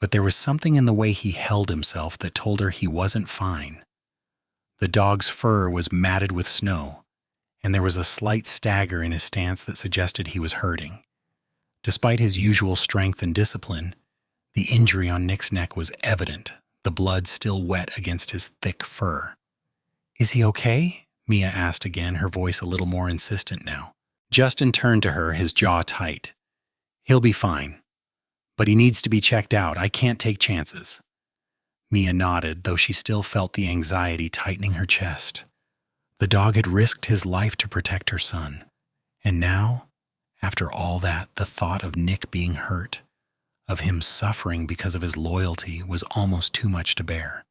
But there was something in the way he held himself that told her he wasn't fine. The dog's fur was matted with snow, and there was a slight stagger in his stance that suggested he was hurting. Despite his usual strength and discipline, the injury on Nick's neck was evident, the blood still wet against his thick fur. "Is he okay?" Mia asked again, her voice a little more insistent now. Justin turned to her, his jaw tight. "He'll be fine. But he needs to be checked out. I can't take chances." Mia nodded, though she still felt the anxiety tightening her chest. The dog had risked his life to protect her son. And now, after all that, the thought of Nick being hurt, of him suffering because of his loyalty, was almost too much to bear.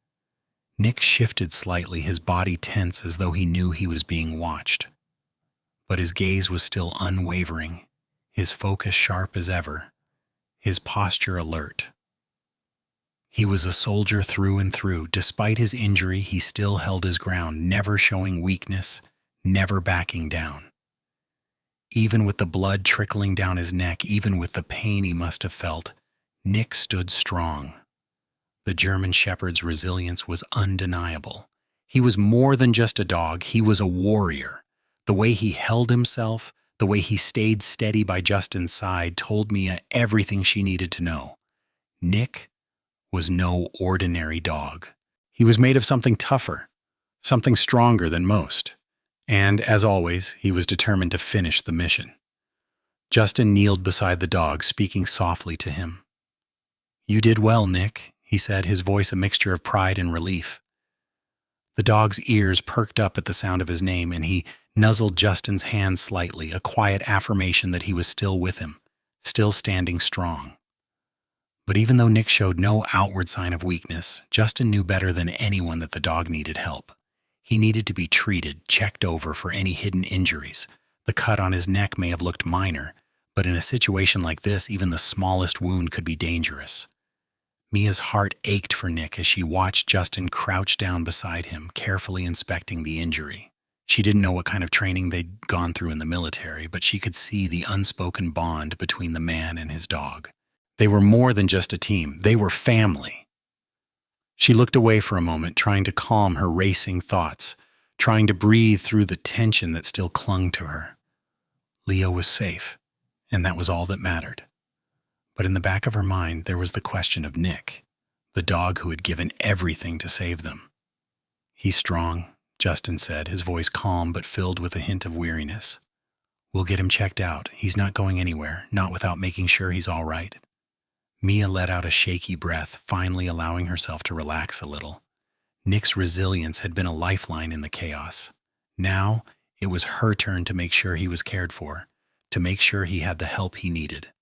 Nick shifted slightly, his body tense as though he knew he was being watched. But his gaze was still unwavering, his focus sharp as ever, his posture alert. He was a soldier through and through. Despite his injury, he still held his ground, never showing weakness, never backing down. Even with the blood trickling down his neck, even with the pain he must have felt, Nick stood strong. The German Shepherd's resilience was undeniable. He was more than just a dog, he was a warrior. The way he held himself, the way he stayed steady by Justin's side told Mia everything she needed to know. Nick was no ordinary dog. He was made of something tougher, something stronger than most. And, as always, he was determined to finish the mission. Justin kneeled beside the dog, speaking softly to him. "You did well, Nick," he said, his voice a mixture of pride and relief. The dog's ears perked up at the sound of his name, and he nuzzled Justin's hand slightly, a quiet affirmation that he was still with him, still standing strong. But even though Nick showed no outward sign of weakness, Justin knew better than anyone that the dog needed help. He needed to be treated, checked over for any hidden injuries. The cut on his neck may have looked minor, but in a situation like this, even the smallest wound could be dangerous. Mia's heart ached for Nick as she watched Justin crouch down beside him, carefully inspecting the injury. She didn't know what kind of training they'd gone through in the military, but she could see the unspoken bond between the man and his dog. They were more than just a team. They were family. She looked away for a moment, trying to calm her racing thoughts, trying to breathe through the tension that still clung to her. Leo was safe, and that was all that mattered. But in the back of her mind, there was the question of Nick, the dog who had given everything to save them. "He's strong," Justin said, his voice calm but filled with a hint of weariness. "We'll get him checked out. He's not going anywhere, not without making sure he's all right." Mia let out a shaky breath, finally allowing herself to relax a little. Nick's resilience had been a lifeline in the chaos. Now, it was her turn to make sure he was cared for, to make sure he had the help he needed.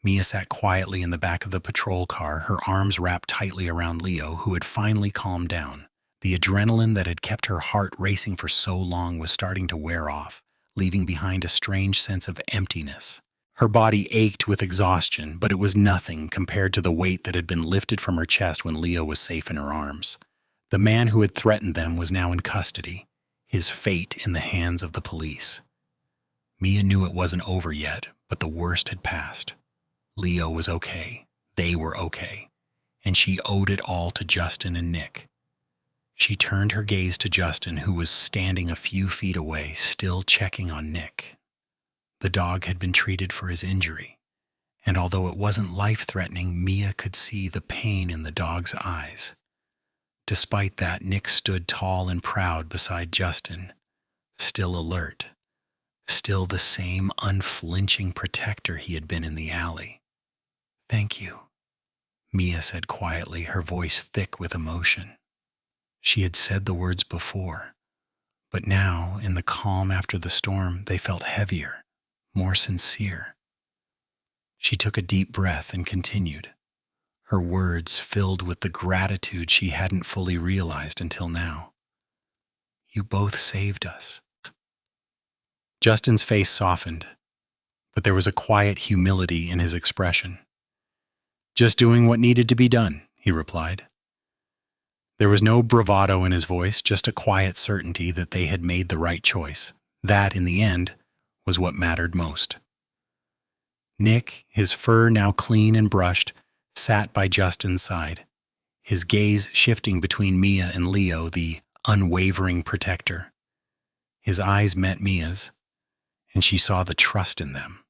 Mia sat quietly in the back of the patrol car, her arms wrapped tightly around Leo, who had finally calmed down. The adrenaline that had kept her heart racing for so long was starting to wear off, leaving behind a strange sense of emptiness. Her body ached with exhaustion, but it was nothing compared to the weight that had been lifted from her chest when Leo was safe in her arms. The man who had threatened them was now in custody, his fate in the hands of the police. Mia knew it wasn't over yet, but the worst had passed. Leo was okay, they were okay, and she owed it all to Justin and Nick. She turned her gaze to Justin, who was standing a few feet away, still checking on Nick. The dog had been treated for his injury, and although it wasn't life-threatening, Mia could see the pain in the dog's eyes. Despite that, Nick stood tall and proud beside Justin, still alert, still the same unflinching protector he had been in the alley. "Thank you," Mia said quietly, her voice thick with emotion. She had said the words before, but now, in the calm after the storm, they felt heavier, more sincere. She took a deep breath and continued, her words filled with the gratitude she hadn't fully realized until now. "You both saved us." Justin's face softened, but there was a quiet humility in his expression. "Just doing what needed to be done," he replied. There was no bravado in his voice, just a quiet certainty that they had made the right choice. That, in the end, was what mattered most. Nick, his fur now clean and brushed, sat by Justin's side, his gaze shifting between Mia and Leo, the unwavering protector. His eyes met Mia's, and she saw the trust in them.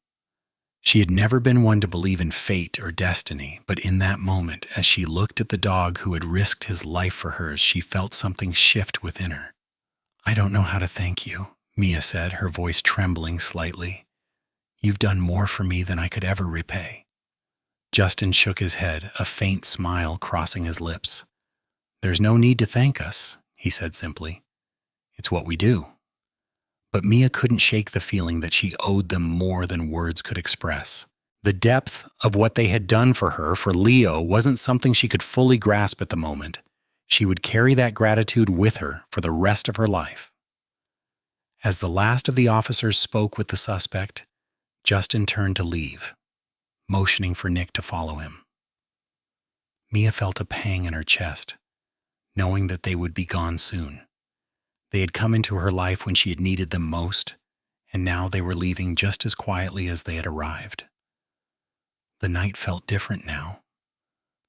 She had never been one to believe in fate or destiny, but in that moment, as she looked at the dog who had risked his life for hers, she felt something shift within her. "I don't know how to thank you," Mia said, her voice trembling slightly. "You've done more for me than I could ever repay." Justin shook his head, a faint smile crossing his lips. "There's no need to thank us," he said simply. "It's what we do." But Mia couldn't shake the feeling that she owed them more than words could express. The depth of what they had done for her, for Leo, wasn't something she could fully grasp at the moment. She would carry that gratitude with her for the rest of her life. As the last of the officers spoke with the suspect, Justin turned to leave, motioning for Nick to follow him. Mia felt a pang in her chest, knowing that they would be gone soon. They had come into her life when she had needed them most, and now they were leaving just as quietly as they had arrived. The night felt different now.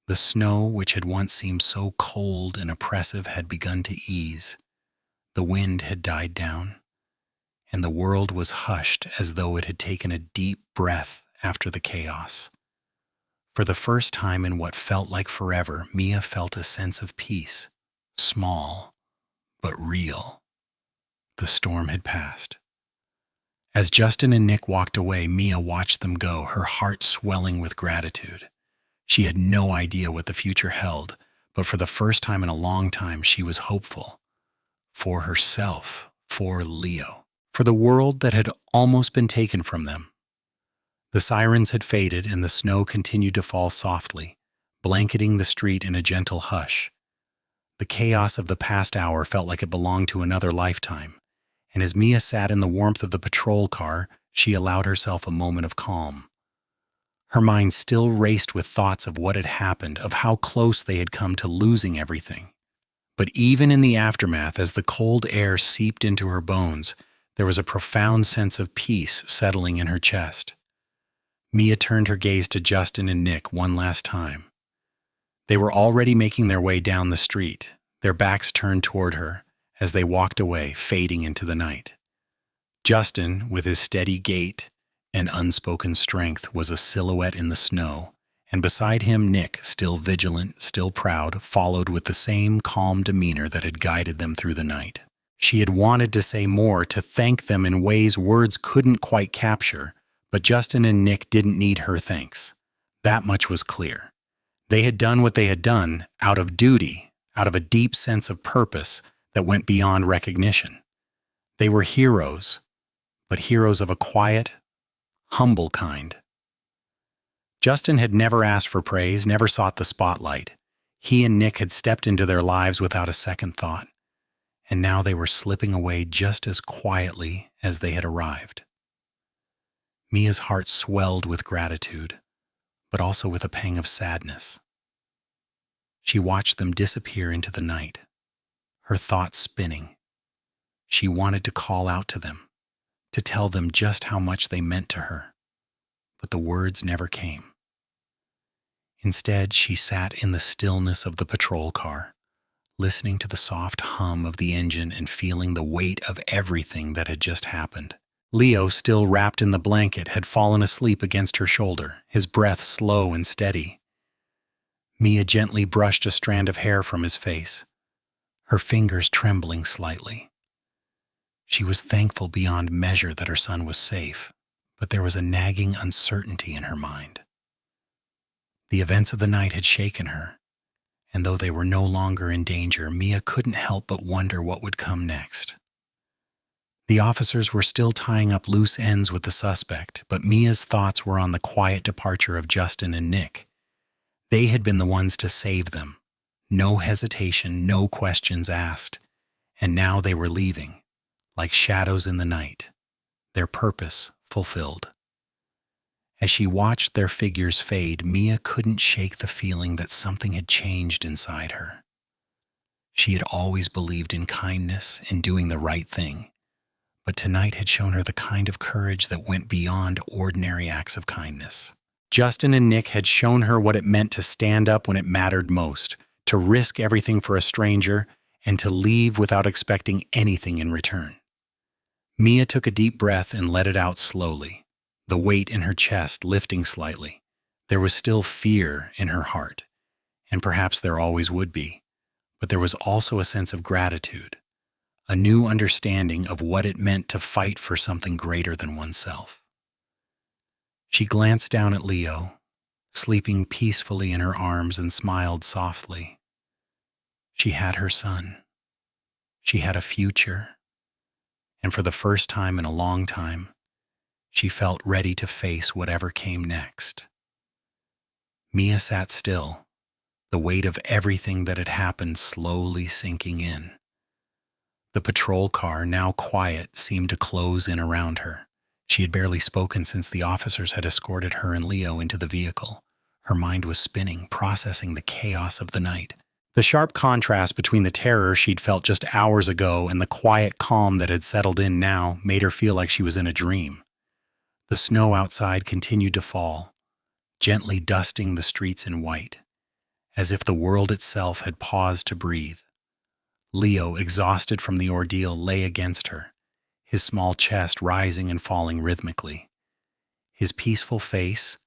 The snow, which had once seemed so cold and oppressive, had begun to ease. The wind had died down, and the world was hushed as though it had taken a deep breath after the chaos. For the first time in what felt like forever, Mia felt a sense of peace, small but real. The storm had passed. As Justin and Nick walked away, Mia watched them go, her heart swelling with gratitude. She had no idea what the future held, but for the first time in a long time, she was hopeful. For herself, for Leo, for the world that had almost been taken from them. The sirens had faded and the snow continued to fall softly, blanketing the street in a gentle hush. The chaos of the past hour felt like it belonged to another lifetime, and as Mia sat in the warmth of the patrol car, she allowed herself a moment of calm. Her mind still raced with thoughts of what had happened, of how close they had come to losing everything. But even in the aftermath, as the cold air seeped into her bones, there was a profound sense of peace settling in her chest. Mia turned her gaze to Justin and Nick one last time. They were already making their way down the street, their backs turned toward her as they walked away, fading into the night. Justin, with his steady gait and unspoken strength, was a silhouette in the snow, and beside him Nick, still vigilant, still proud, followed with the same calm demeanor that had guided them through the night. She had wanted to say more, to thank them in ways words couldn't quite capture, but Justin and Nick didn't need her thanks. That much was clear. They had done what they had done out of duty, out of a deep sense of purpose that went beyond recognition. They were heroes, but heroes of a quiet, humble kind. Justin had never asked for praise, never sought the spotlight. He and Nick had stepped into their lives without a second thought, and now they were slipping away just as quietly as they had arrived. Mia's heart swelled with gratitude, but also with a pang of sadness. She watched them disappear into the night, her thoughts spinning. She wanted to call out to them, to tell them just how much they meant to her, but the words never came. Instead, she sat in the stillness of the patrol car, listening to the soft hum of the engine and feeling the weight of everything that had just happened. Leo, still wrapped in the blanket, had fallen asleep against her shoulder, his breath slow and steady. Mia gently brushed a strand of hair from his face, her fingers trembling slightly. She was thankful beyond measure that her son was safe, but there was a nagging uncertainty in her mind. The events of the night had shaken her, and though they were no longer in danger, Mia couldn't help but wonder what would come next. The officers were still tying up loose ends with the suspect, but Mia's thoughts were on the quiet departure of Justin and Nick. They had been the ones to save them. No hesitation, no questions asked. And now they were leaving, like shadows in the night, their purpose fulfilled. As she watched their figures fade, Mia couldn't shake the feeling that something had changed inside her. She had always believed in kindness, in doing the right thing, but tonight had shown her the kind of courage that went beyond ordinary acts of kindness. Justin and Nick had shown her what it meant to stand up when it mattered most, to risk everything for a stranger, and to leave without expecting anything in return. Mia took a deep breath and let it out slowly, the weight in her chest lifting slightly. There was still fear in her heart, and perhaps there always would be, but there was also a sense of gratitude, a new understanding of what it meant to fight for something greater than oneself. She glanced down at Leo, sleeping peacefully in her arms, and smiled softly. She had her son. She had a future. And for the first time in a long time, she felt ready to face whatever came next. Mia sat still, the weight of everything that had happened slowly sinking in. The patrol car, now quiet, seemed to close in around her. She had barely spoken since the officers had escorted her and Leo into the vehicle. Her mind was spinning, processing the chaos of the night. The sharp contrast between the terror she'd felt just hours ago and the quiet calm that had settled in now made her feel like she was in a dream. The snow outside continued to fall, gently dusting the streets in white, as if the world itself had paused to breathe. Leo, exhausted from the ordeal, lay against her, his small chest rising and falling rhythmically. His peaceful face,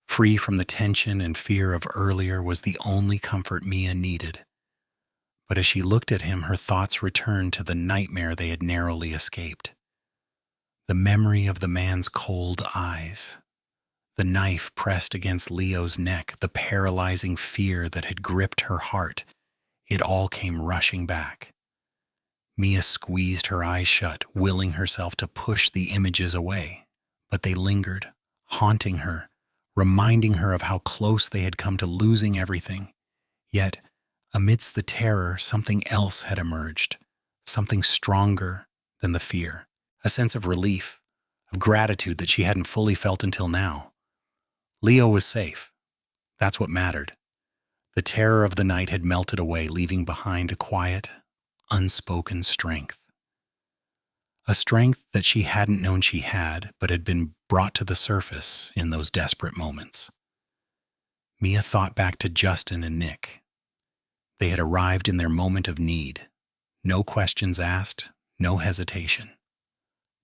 free from the tension and fear of earlier, was the only comfort Mia needed. But as she looked at him, her thoughts returned to the nightmare they had narrowly escaped. The memory of the man's cold eyes, the knife pressed against Leo's neck, the paralyzing fear that had gripped her heart, it all came rushing back. Mia squeezed her eyes shut, willing herself to push the images away, but they lingered, haunting her, reminding her of how close they had come to losing everything. Yet, amidst the terror, something else had emerged, something stronger than the fear, a sense of relief, of gratitude that she hadn't fully felt until now. Leo was safe. That's what mattered. The terror of the night had melted away, leaving behind a quiet, unspoken strength. A strength that she hadn't known she had, but had been brought to the surface in those desperate moments. Mia thought back to Justin and Nick. They had arrived in their moment of need. No questions asked, no hesitation.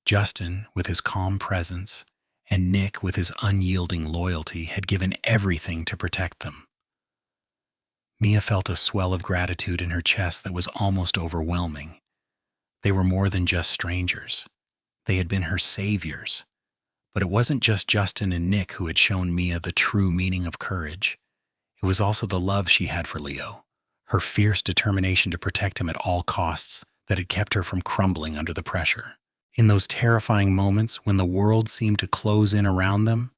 Justin, with his calm presence, and Nick, with his unyielding loyalty, had given everything to protect them. Mia felt a swell of gratitude in her chest that was almost overwhelming. They were more than just strangers. They had been her saviors. But it wasn't just Justin and Nick who had shown Mia the true meaning of courage. It was also the love she had for Leo, her fierce determination to protect him at all costs that had kept her from crumbling under the pressure. In those terrifying moments when the world seemed to close in around them,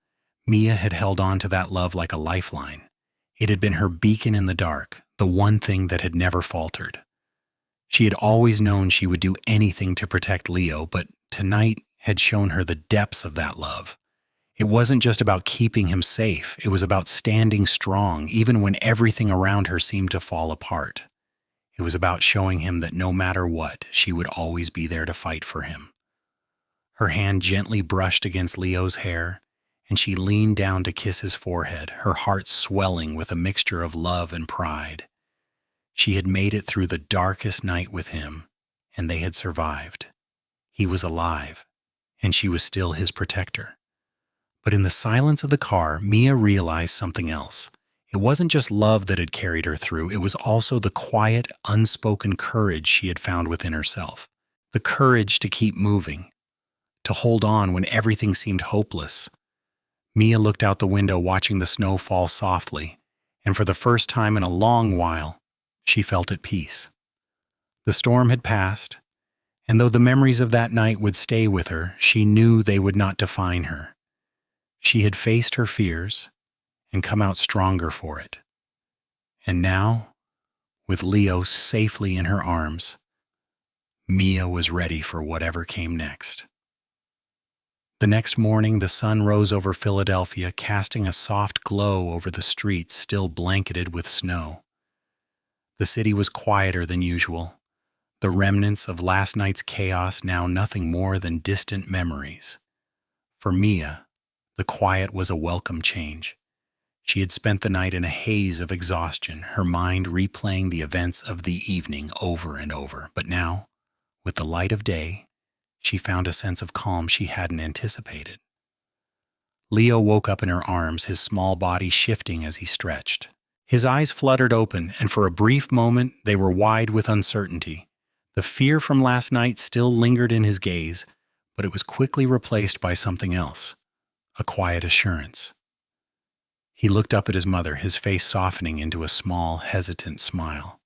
Mia had held on to that love like a lifeline. It had been her beacon in the dark, the one thing that had never faltered. She had always known she would do anything to protect Leo, but tonight had shown her the depths of that love. It wasn't just about keeping him safe, it was about standing strong even when everything around her seemed to fall apart. It was about showing him that no matter what, she would always be there to fight for him. Her hand gently brushed against Leo's hair, and she leaned down to kiss his forehead, her heart swelling with a mixture of love and pride. She had made it through the darkest night with him, and they had survived. He was alive, and she was still his protector. But in the silence of the car, Mia realized something else. It wasn't just love that had carried her through, it was also the quiet, unspoken courage she had found within herself. The courage to keep moving, to hold on when everything seemed hopeless. Mia looked out the window watching the snow fall softly, and for the first time in a long while, she felt at peace. The storm had passed, and though the memories of that night would stay with her, she knew they would not define her. She had faced her fears and come out stronger for it. And now, with Leo safely in her arms, Mia was ready for whatever came next. The next morning, the sun rose over Philadelphia, casting a soft glow over the streets still blanketed with snow. The city was quieter than usual, the remnants of last night's chaos now nothing more than distant memories. For Mia, the quiet was a welcome change. She had spent the night in a haze of exhaustion, her mind replaying the events of the evening over and over. But now, with the light of day, she found a sense of calm she hadn't anticipated. Leo woke up in her arms, his small body shifting as he stretched. His eyes fluttered open, and for a brief moment they were wide with uncertainty. The fear from last night still lingered in his gaze, but it was quickly replaced by something else, a quiet assurance. He looked up at his mother, his face softening into a small, hesitant smile.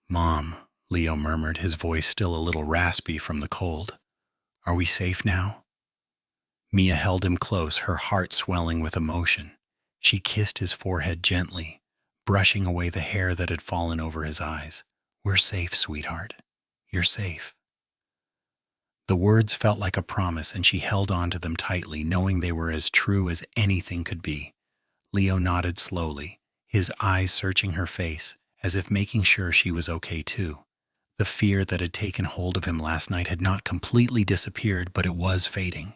"Mom," Leo murmured, his voice still a little raspy from the cold. "Are we safe now?" Mia held him close, her heart swelling with emotion. She kissed his forehead gently, brushing away the hair that had fallen over his eyes. "We're safe, sweetheart. You're safe." The words felt like a promise, and she held on to them tightly, knowing they were as true as anything could be. Leo nodded slowly, his eyes searching her face, as if making sure she was okay too. The fear that had taken hold of him last night had not completely disappeared, but it was fading.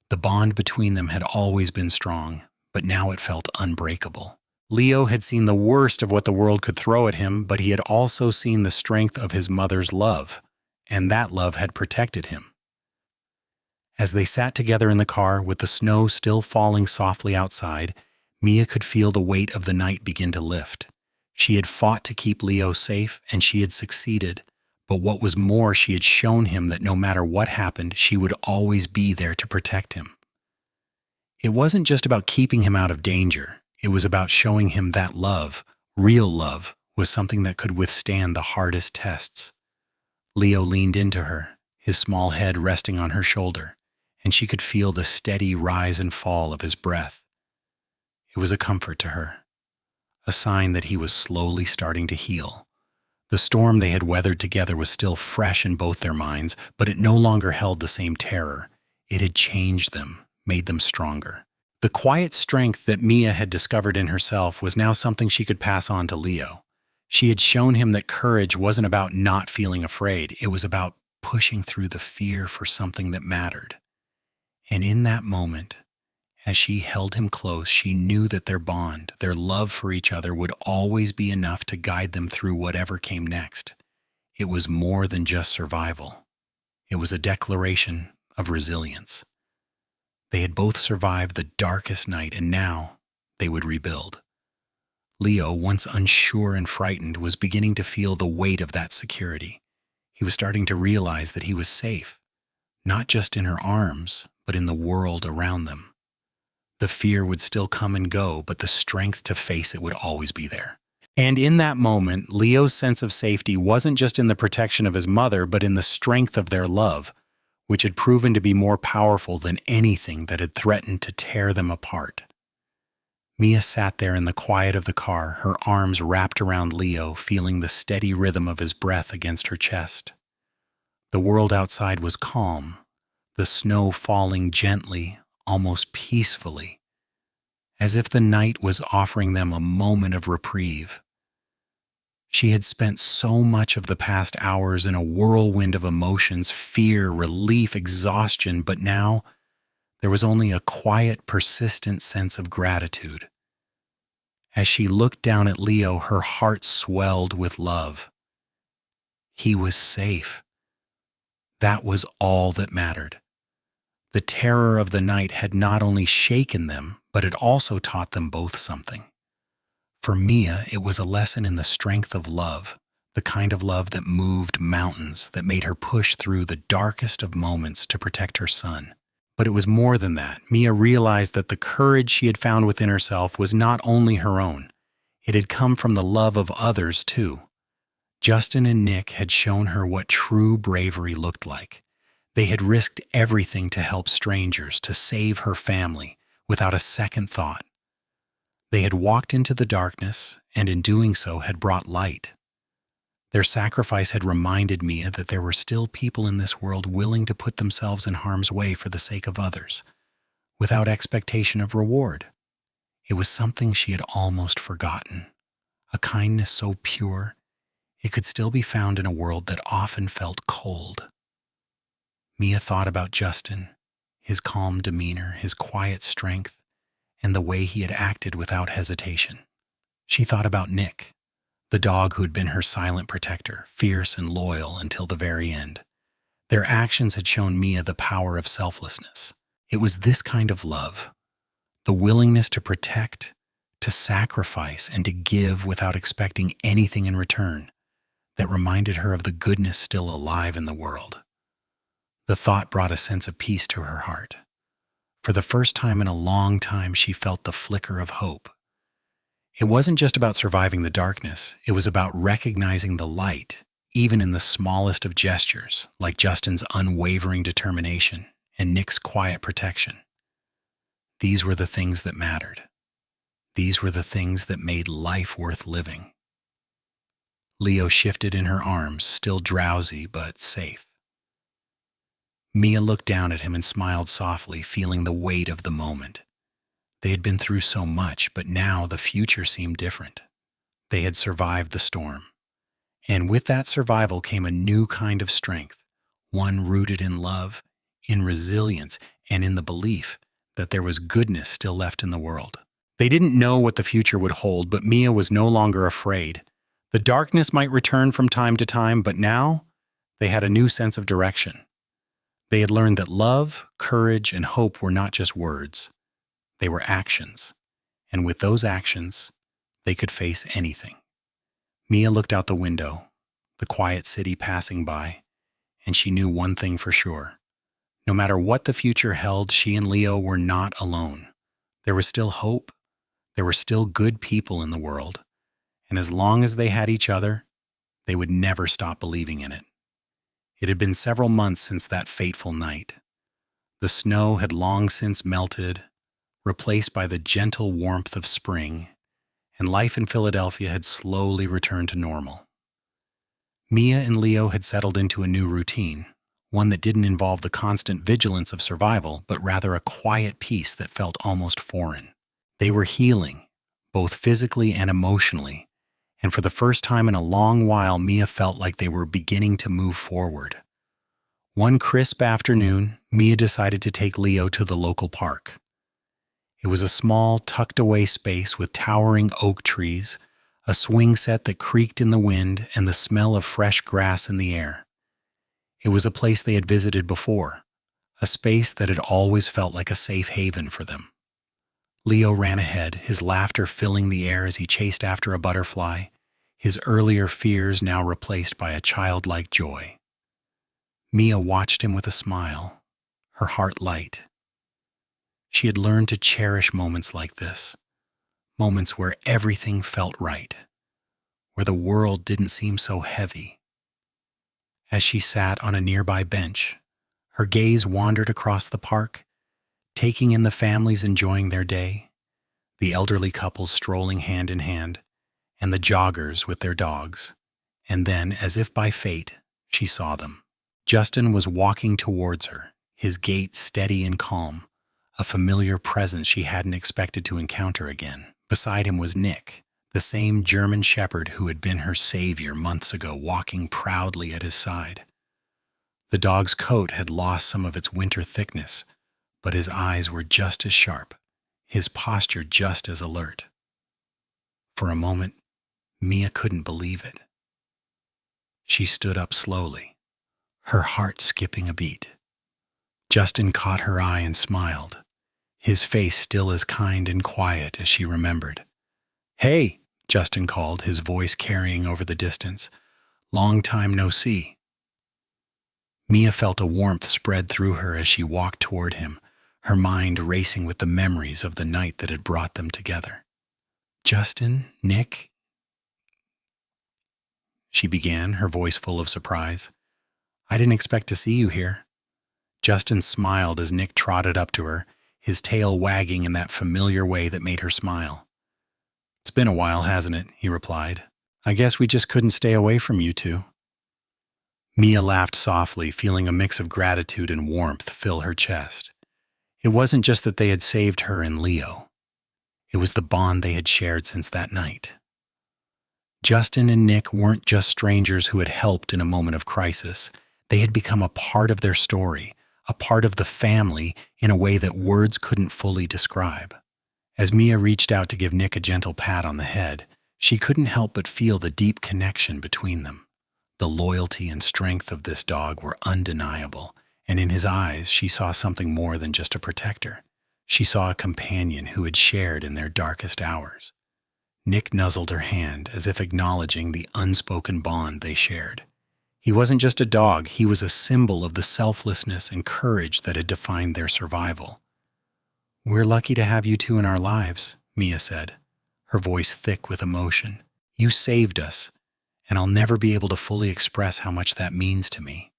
The bond between them had always been strong, but now it felt unbreakable. Leo had seen the worst of what the world could throw at him, but he had also seen the strength of his mother's love, and that love had protected him. As they sat together in the car, with the snow still falling softly outside, Mia could feel the weight of the night begin to lift. She had fought to keep Leo safe, and she had succeeded. But what was more, she had shown him that no matter what happened, she would always be there to protect him. It wasn't just about keeping him out of danger. It was about showing him that love, real love, was something that could withstand the hardest tests. Leo leaned into her, his small head resting on her shoulder, and she could feel the steady rise and fall of his breath. It was a comfort to her, a sign that he was slowly starting to heal. The storm they had weathered together was still fresh in both their minds, but it no longer held the same terror. It had changed them, made them stronger. The quiet strength that Mia had discovered in herself was now something she could pass on to Leo. She had shown him that courage wasn't about not feeling afraid, it was about pushing through the fear for something that mattered. And in that moment, as she held him close, she knew that their bond, their love for each other, would always be enough to guide them through whatever came next. It was more than just survival. It was a declaration of resilience. They had both survived the darkest night, and now they would rebuild. Leo, once unsure and frightened, was beginning to feel the weight of that security. He was starting to realize that he was safe, not just in her arms, but in the world around them. The fear would still come and go, but the strength to face it would always be there. And in that moment, Leo's sense of safety wasn't just in the protection of his mother, but in the strength of their love, which had proven to be more powerful than anything that had threatened to tear them apart. Mia sat there in the quiet of the car, her arms wrapped around Leo, feeling the steady rhythm of his breath against her chest. The world outside was calm, the snow falling gently, almost peacefully, as if the night was offering them a moment of reprieve. She had spent so much of the past hours in a whirlwind of emotions, fear, relief, exhaustion, but now there was only a quiet, persistent sense of gratitude. As she looked down at Leo, her heart swelled with love. He was safe. That was all that mattered. The terror of the night had not only shaken them, but it also taught them both something. For Mia, it was a lesson in the strength of love, the kind of love that moved mountains, that made her push through the darkest of moments to protect her son. But it was more than that. Mia realized that the courage she had found within herself was not only her own. It had come from the love of others, too. Justin and Nick had shown her what true bravery looked like. They had risked everything to help strangers, to save her family, without a second thought. They had walked into the darkness, and in doing so had brought light. Their sacrifice had reminded Mia that there were still people in this world willing to put themselves in harm's way for the sake of others, without expectation of reward. It was something she had almost forgotten, a kindness so pure it could still be found in a world that often felt cold. Mia thought about Justin, his calm demeanor, his quiet strength, and the way he had acted without hesitation. She thought about Nick, the dog who had been her silent protector, fierce and loyal until the very end. Their actions had shown Mia the power of selflessness. It was this kind of love, the willingness to protect, to sacrifice, and to give without expecting anything in return, that reminded her of the goodness still alive in the world. The thought brought a sense of peace to her heart. For the first time in a long time, she felt the flicker of hope. It wasn't just about surviving the darkness, it was about recognizing the light, even in the smallest of gestures, like Justin's unwavering determination and Nick's quiet protection. These were the things that mattered. These were the things that made life worth living. Leo shifted in her arms, still drowsy but safe. Mia looked down at him and smiled softly, feeling the weight of the moment. They had been through so much, but now the future seemed different. They had survived the storm. And with that survival came a new kind of strength, one rooted in love, in resilience, and in the belief that there was goodness still left in the world. They didn't know what the future would hold, but Mia was no longer afraid. The darkness might return from time to time, but now they had a new sense of direction. They had learned that love, courage, and hope were not just words. They were actions. And with those actions, they could face anything. Mia looked out the window, the quiet city passing by, and she knew one thing for sure. No matter what the future held, she and Leo were not alone. There was still hope. There were still good people in the world. And as long as they had each other, they would never stop believing in it. It had been several months since that fateful night. The snow had long since melted, replaced by the gentle warmth of spring, and life in Philadelphia had slowly returned to normal. Mia and Leo had settled into a new routine, one that didn't involve the constant vigilance of survival, but rather a quiet peace that felt almost foreign. They were healing, both physically and emotionally, and for the first time in a long while, Mia felt like they were beginning to move forward. One crisp afternoon, Mia decided to take Leo to the local park. It was a small, tucked-away space with towering oak trees, a swing set that creaked in the wind, and the smell of fresh grass in the air. It was a place they had visited before, a space that had always felt like a safe haven for them. Leo ran ahead, his laughter filling the air as he chased after a butterfly, his earlier fears now replaced by a childlike joy. Mia watched him with a smile, her heart light. She had learned to cherish moments like this, moments where everything felt right, where the world didn't seem so heavy. As she sat on a nearby bench, her gaze wandered across the park, taking in the families enjoying their day, the elderly couples strolling hand in hand, and the joggers with their dogs. And then, as if by fate, she saw them. Justin was walking towards her, his gait steady and calm, a familiar presence she hadn't expected to encounter again. Beside him was Nick, the same German shepherd who had been her savior months ago, walking proudly at his side. The dog's coat had lost some of its winter thickness, but his eyes were just as sharp, his posture just as alert. For a moment, Mia couldn't believe it. She stood up slowly, her heart skipping a beat. Justin caught her eye and smiled, his face still as kind and quiet as she remembered. "Hey," Justin called, his voice carrying over the distance. "Long time no see." Mia felt a warmth spread through her as she walked toward him, her mind racing with the memories of the night that had brought them together. "Justin, Nick," she began, her voice full of surprise. "I didn't expect to see you here." Justin smiled as Nick trotted up to her, his tail wagging in that familiar way that made her smile. "It's been a while, hasn't it?" he replied. "I guess we just couldn't stay away from you two." Mia laughed softly, feeling a mix of gratitude and warmth fill her chest. It wasn't just that they had saved her and Leo. It was the bond they had shared since that night. Justin and Nick weren't just strangers who had helped in a moment of crisis. They had become a part of their story, a part of the family in a way that words couldn't fully describe. As Mia reached out to give Nick a gentle pat on the head, she couldn't help but feel the deep connection between them. The loyalty and strength of this dog were undeniable, and in his eyes she saw something more than just a protector. She saw a companion who had shared in their darkest hours. Nick nuzzled her hand as if acknowledging the unspoken bond they shared. He wasn't just a dog, he was a symbol of the selflessness and courage that had defined their survival. "We're lucky to have you two in our lives," Mia said, her voice thick with emotion. "You saved us, and I'll never be able to fully express how much that means to me."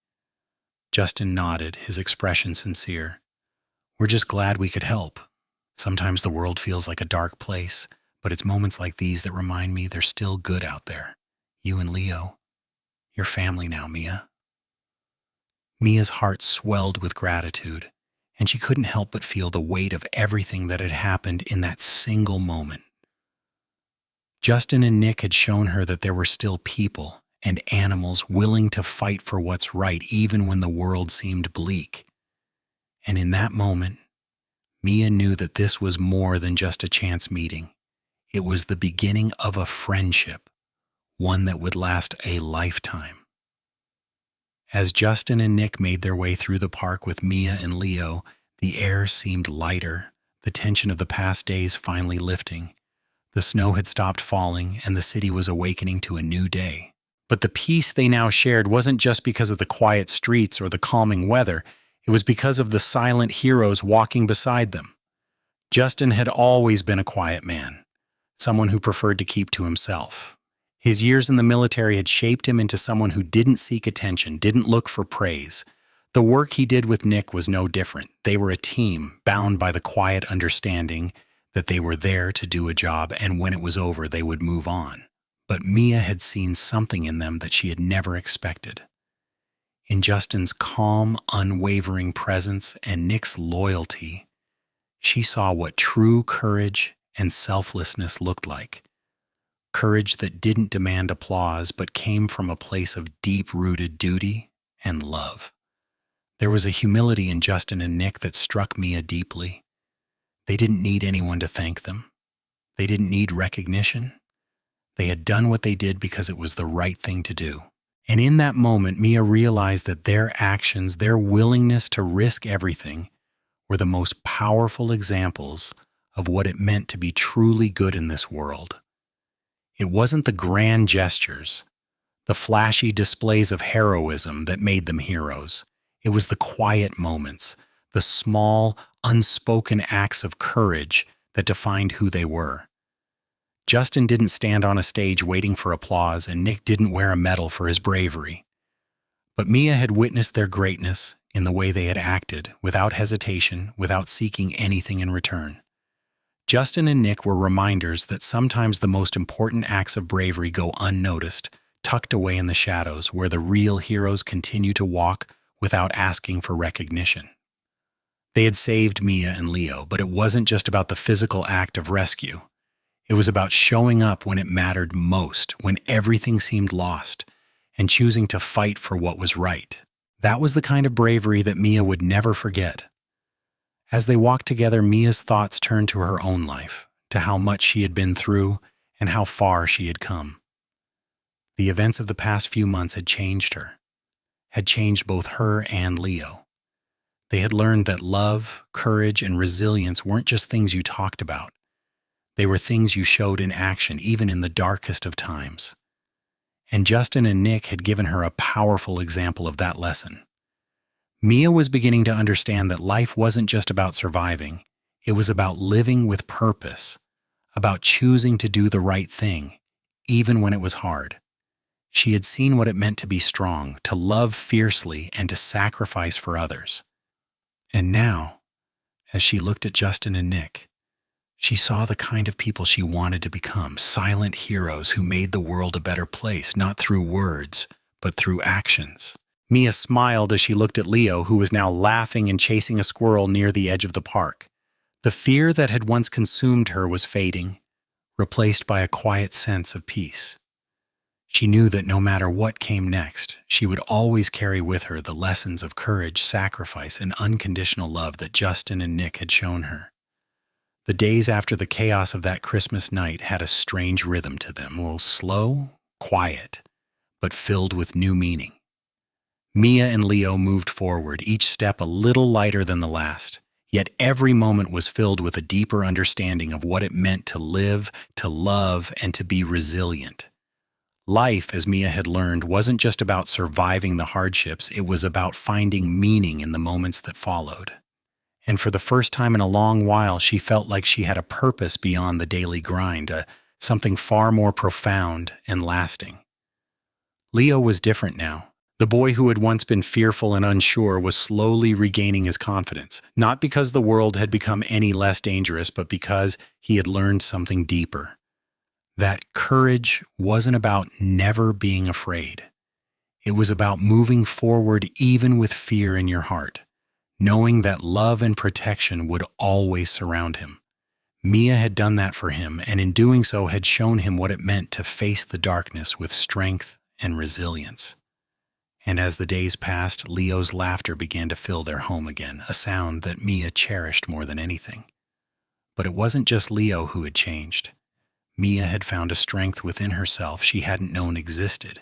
Justin nodded, his expression sincere. "We're just glad we could help. Sometimes the world feels like a dark place, but it's moments like these that remind me there's still good out there. You and Leo, you're family now, Mia." Mia's heart swelled with gratitude, and she couldn't help but feel the weight of everything that had happened in that single moment. Justin and Nick had shown her that there were still people and animals willing to fight for what's right even when the world seemed bleak. And in that moment, Mia knew that this was more than just a chance meeting. It was the beginning of a friendship, one that would last a lifetime. As Justin and Nick made their way through the park with Mia and Leo, the air seemed lighter, the tension of the past days finally lifting. The snow had stopped falling, and the city was awakening to a new day. But the peace they now shared wasn't just because of the quiet streets or the calming weather. It was because of the silent heroes walking beside them. Justin had always been a quiet man, someone who preferred to keep to himself. His years in the military had shaped him into someone who didn't seek attention, didn't look for praise. The work he did with Nick was no different. They were a team, bound by the quiet understanding that they were there to do a job, and when it was over, they would move on. But Mia had seen something in them that she had never expected. In Justin's calm, unwavering presence and Nick's loyalty, she saw what true courage and selflessness looked like. Courage that didn't demand applause but came from a place of deep-rooted duty and love. There was a humility in Justin and Nick that struck Mia deeply. They didn't need anyone to thank them. They didn't need recognition. They had done what they did because it was the right thing to do. And in that moment, Mia realized that their actions, their willingness to risk everything, were the most powerful examples of what it meant to be truly good in this world. It wasn't the grand gestures, the flashy displays of heroism that made them heroes. It was the quiet moments, the small, unspoken acts of courage that defined who they were. Justin didn't stand on a stage waiting for applause, and Nick didn't wear a medal for his bravery. But Mia had witnessed their greatness in the way they had acted, without hesitation, without seeking anything in return. Justin and Nick were reminders that sometimes the most important acts of bravery go unnoticed, tucked away in the shadows, where the real heroes continue to walk without asking for recognition. They had saved Mia and Leo, but it wasn't just about the physical act of rescue. It was about showing up when it mattered most, when everything seemed lost, and choosing to fight for what was right. That was the kind of bravery that Mia would never forget. As they walked together, Mia's thoughts turned to her own life, to how much she had been through and how far she had come. The events of the past few months had changed her, had changed both her and Leo. They had learned that love, courage, and resilience weren't just things you talked about. They were things you showed in action, even in the darkest of times. And Justin and Nick had given her a powerful example of that lesson. Mia was beginning to understand that life wasn't just about surviving. It was about living with purpose, about choosing to do the right thing, even when it was hard. She had seen what it meant to be strong, to love fiercely, and to sacrifice for others. And now, as she looked at Justin and Nick, she saw the kind of people she wanted to become, silent heroes who made the world a better place, not through words, but through actions. Mia smiled as she looked at Leo, who was now laughing and chasing a squirrel near the edge of the park. The fear that had once consumed her was fading, replaced by a quiet sense of peace. She knew that no matter what came next, she would always carry with her the lessons of courage, sacrifice, and unconditional love that Justin and Nick had shown her. The days after the chaos of that Christmas night had a strange rhythm to them, slow, quiet, but filled with new meaning. Mia and Leo moved forward, each step a little lighter than the last, yet every moment was filled with a deeper understanding of what it meant to live, to love, and to be resilient. Life, as Mia had learned, wasn't just about surviving the hardships, it was about finding meaning in the moments that followed. And for the first time in a long while, she felt like she had a purpose beyond the daily grind, something far more profound and lasting. Leo was different now. The boy who had once been fearful and unsure was slowly regaining his confidence, not because the world had become any less dangerous, but because he had learned something deeper. That courage wasn't about never being afraid. It was about moving forward even with fear in your heart, knowing that love and protection would always surround him. Mia had done that for him, and in doing so had shown him what it meant to face the darkness with strength and resilience. And as the days passed, Leo's laughter began to fill their home again, a sound that Mia cherished more than anything. But it wasn't just Leo who had changed. Mia had found a strength within herself she hadn't known existed.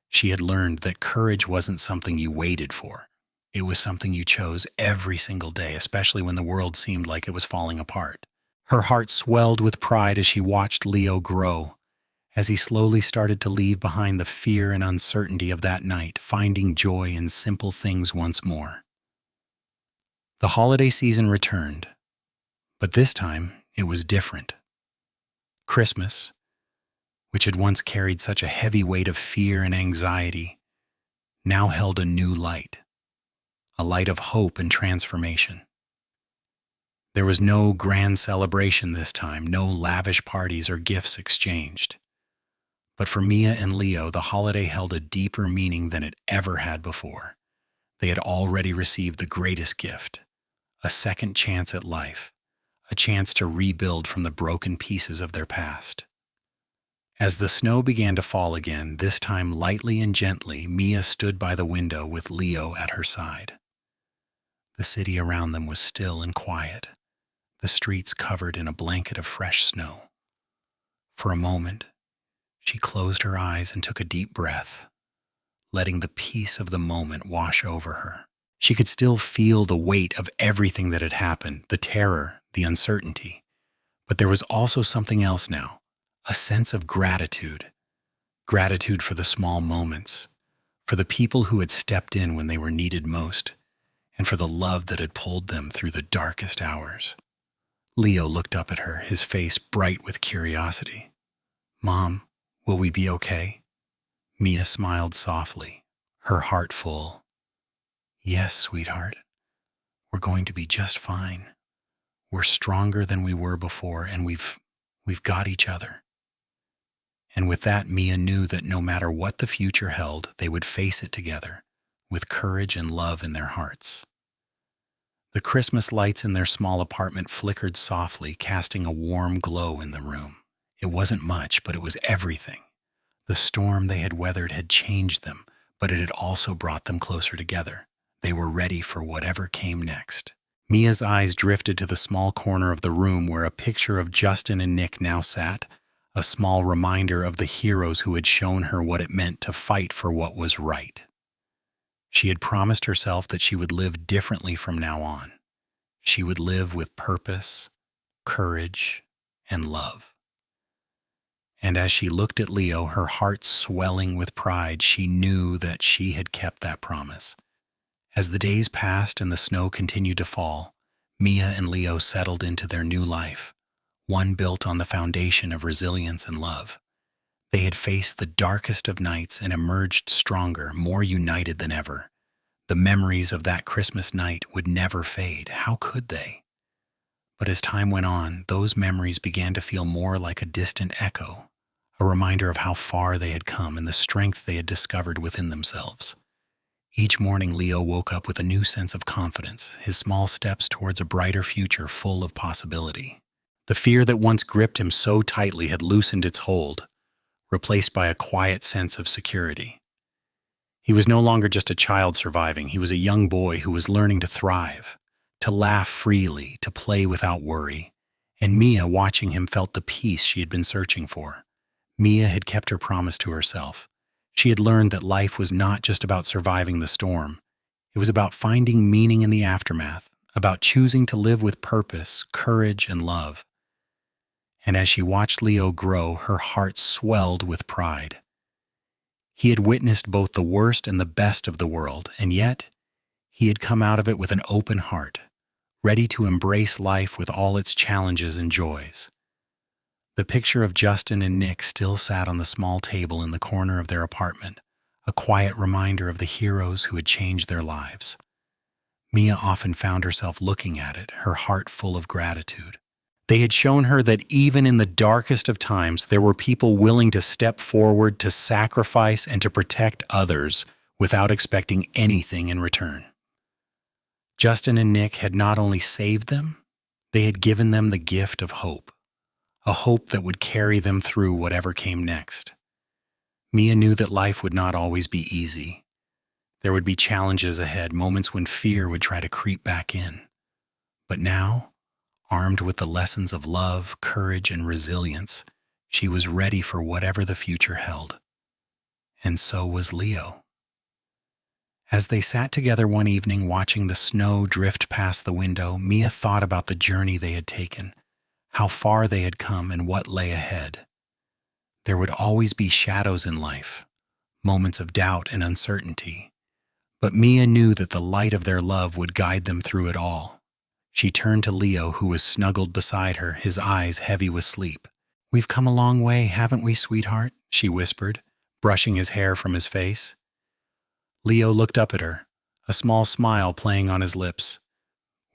She had learned that courage wasn't something you waited for. It was something you chose every single day, especially when the world seemed like it was falling apart. Her heart swelled with pride as she watched Leo grow, as he slowly started to leave behind the fear and uncertainty of that night, finding joy in simple things once more. The holiday season returned, but this time it was different. Christmas, which had once carried such a heavy weight of fear and anxiety, now held a new light, a light of hope and transformation. There was no grand celebration this time, no lavish parties or gifts exchanged. But for Mia and Leo, the holiday held a deeper meaning than it ever had before. They had already received the greatest gift, a second chance at life, a chance to rebuild from the broken pieces of their past. As the snow began to fall again, this time lightly and gently, Mia stood by the window with Leo at her side. The city around them was still and quiet, the streets covered in a blanket of fresh snow. For a moment, she closed her eyes and took a deep breath, letting the peace of the moment wash over her. She could still feel the weight of everything that had happened, the terror, the uncertainty. But there was also something else now, a sense of gratitude. Gratitude for the small moments, for the people who had stepped in when they were needed most, and for the love that had pulled them through the darkest hours. Leo looked up at her, his face bright with curiosity. "Mom, will we be okay?" Mia smiled softly, her heart full. "Yes, sweetheart. We're going to be just fine. We're stronger than we were before, and we've got each other." And with that, Mia knew that no matter what the future held, they would face it together, with courage and love in their hearts. The Christmas lights in their small apartment flickered softly, casting a warm glow in the room. It wasn't much, but it was everything. The storm they had weathered had changed them, but it had also brought them closer together. They were ready for whatever came next. Mia's eyes drifted to the small corner of the room where a picture of Justin and Nick now sat, a small reminder of the heroes who had shown her what it meant to fight for what was right. She had promised herself that she would live differently from now on. She would live with purpose, courage, and love. And as she looked at Leo, her heart swelling with pride, she knew that she had kept that promise. As the days passed and the snow continued to fall, Mia and Leo settled into their new life, one built on the foundation of resilience and love. They had faced the darkest of nights and emerged stronger, more united than ever. The memories of that Christmas night would never fade. How could they? But as time went on, those memories began to feel more like a distant echo, a reminder of how far they had come and the strength they had discovered within themselves. Each morning, Leo woke up with a new sense of confidence, his small steps towards a brighter future full of possibility. The fear that once gripped him so tightly had loosened its hold, replaced by a quiet sense of security. He was no longer just a child surviving. He was a young boy who was learning to thrive, to laugh freely, to play without worry. And Mia, watching him, felt the peace she had been searching for. Mia had kept her promise to herself. She had learned that life was not just about surviving the storm. It was about finding meaning in the aftermath, about choosing to live with purpose, courage, and love. And as she watched Leo grow, her heart swelled with pride. He had witnessed both the worst and the best of the world, and yet he had come out of it with an open heart, ready to embrace life with all its challenges and joys. The picture of Justin and Nick still sat on the small table in the corner of their apartment, a quiet reminder of the heroes who had changed their lives. Mia often found herself looking at it, her heart full of gratitude. They had shown her that even in the darkest of times, there were people willing to step forward, to sacrifice, and to protect others without expecting anything in return. Justin and Nick had not only saved them, they had given them the gift of hope, a hope that would carry them through whatever came next. Mia knew that life would not always be easy. There would be challenges ahead, moments when fear would try to creep back in. But now, armed with the lessons of love, courage, and resilience, she was ready for whatever the future held. And so was Leo. As they sat together one evening watching the snow drift past the window, Mia thought about the journey they had taken, how far they had come, and what lay ahead. There would always be shadows in life, moments of doubt and uncertainty. But Mia knew that the light of their love would guide them through it all. She turned to Leo, who was snuggled beside her, his eyes heavy with sleep. "We've come a long way, haven't we, sweetheart?" she whispered, brushing his hair from his face. Leo looked up at her, a small smile playing on his lips.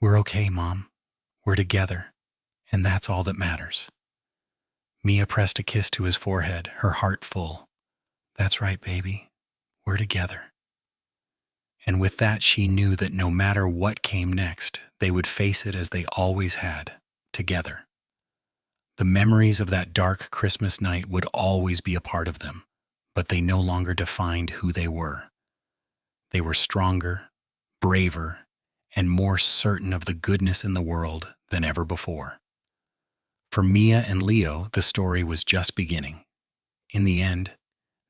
"We're okay, Mom. We're together, and that's all that matters." Mia pressed a kiss to his forehead, her heart full. "That's right, baby. We're together." And with that, she knew that no matter what came next, they would face it as they always had, together. The memories of that dark Christmas night would always be a part of them, but they no longer defined who they were. They were stronger, braver, and more certain of the goodness in the world than ever before. For Mia and Leo, the story was just beginning. In the end,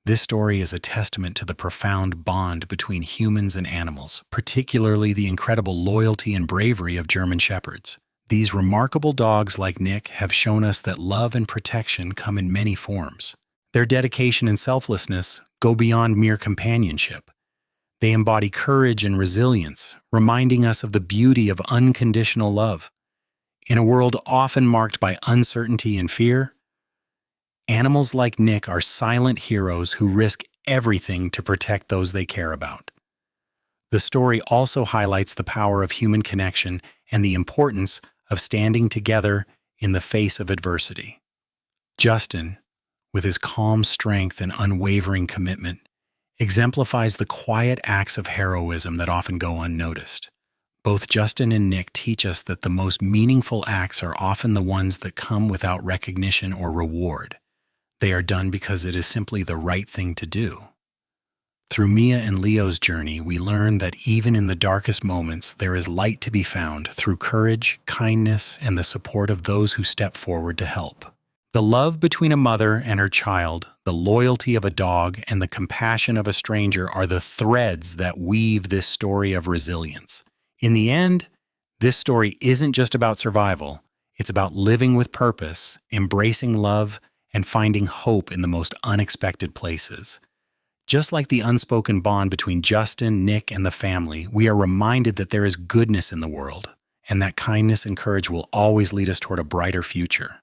this story is a testament to the profound bond between humans and animals, particularly the incredible loyalty and bravery of German Shepherds. These remarkable dogs like Nick have shown us that love and protection come in many forms. Their dedication and selflessness go beyond mere companionship. They embody courage and resilience, reminding us of the beauty of unconditional love. In a world often marked by uncertainty and fear, animals like Nick are silent heroes who risk everything to protect those they care about. The story also highlights the power of human connection and the importance of standing together in the face of adversity. Justin, with his calm strength and unwavering commitment, exemplifies the quiet acts of heroism that often go unnoticed. Both Justin and Nick teach us that the most meaningful acts are often the ones that come without recognition or reward. They are done because it is simply the right thing to do. Through Mia and Leo's journey, we learn that even in the darkest moments, there is light to be found through courage, kindness, and the support of those who step forward to help. The love between a mother and her child, the loyalty of a dog, and the compassion of a stranger are the threads that weave this story of resilience. In the end, this story isn't just about survival. It's about living with purpose, embracing love, and finding hope in the most unexpected places. Just like the unspoken bond between Justin, Nick, and the family, we are reminded that there is goodness in the world, and that kindness and courage will always lead us toward a brighter future.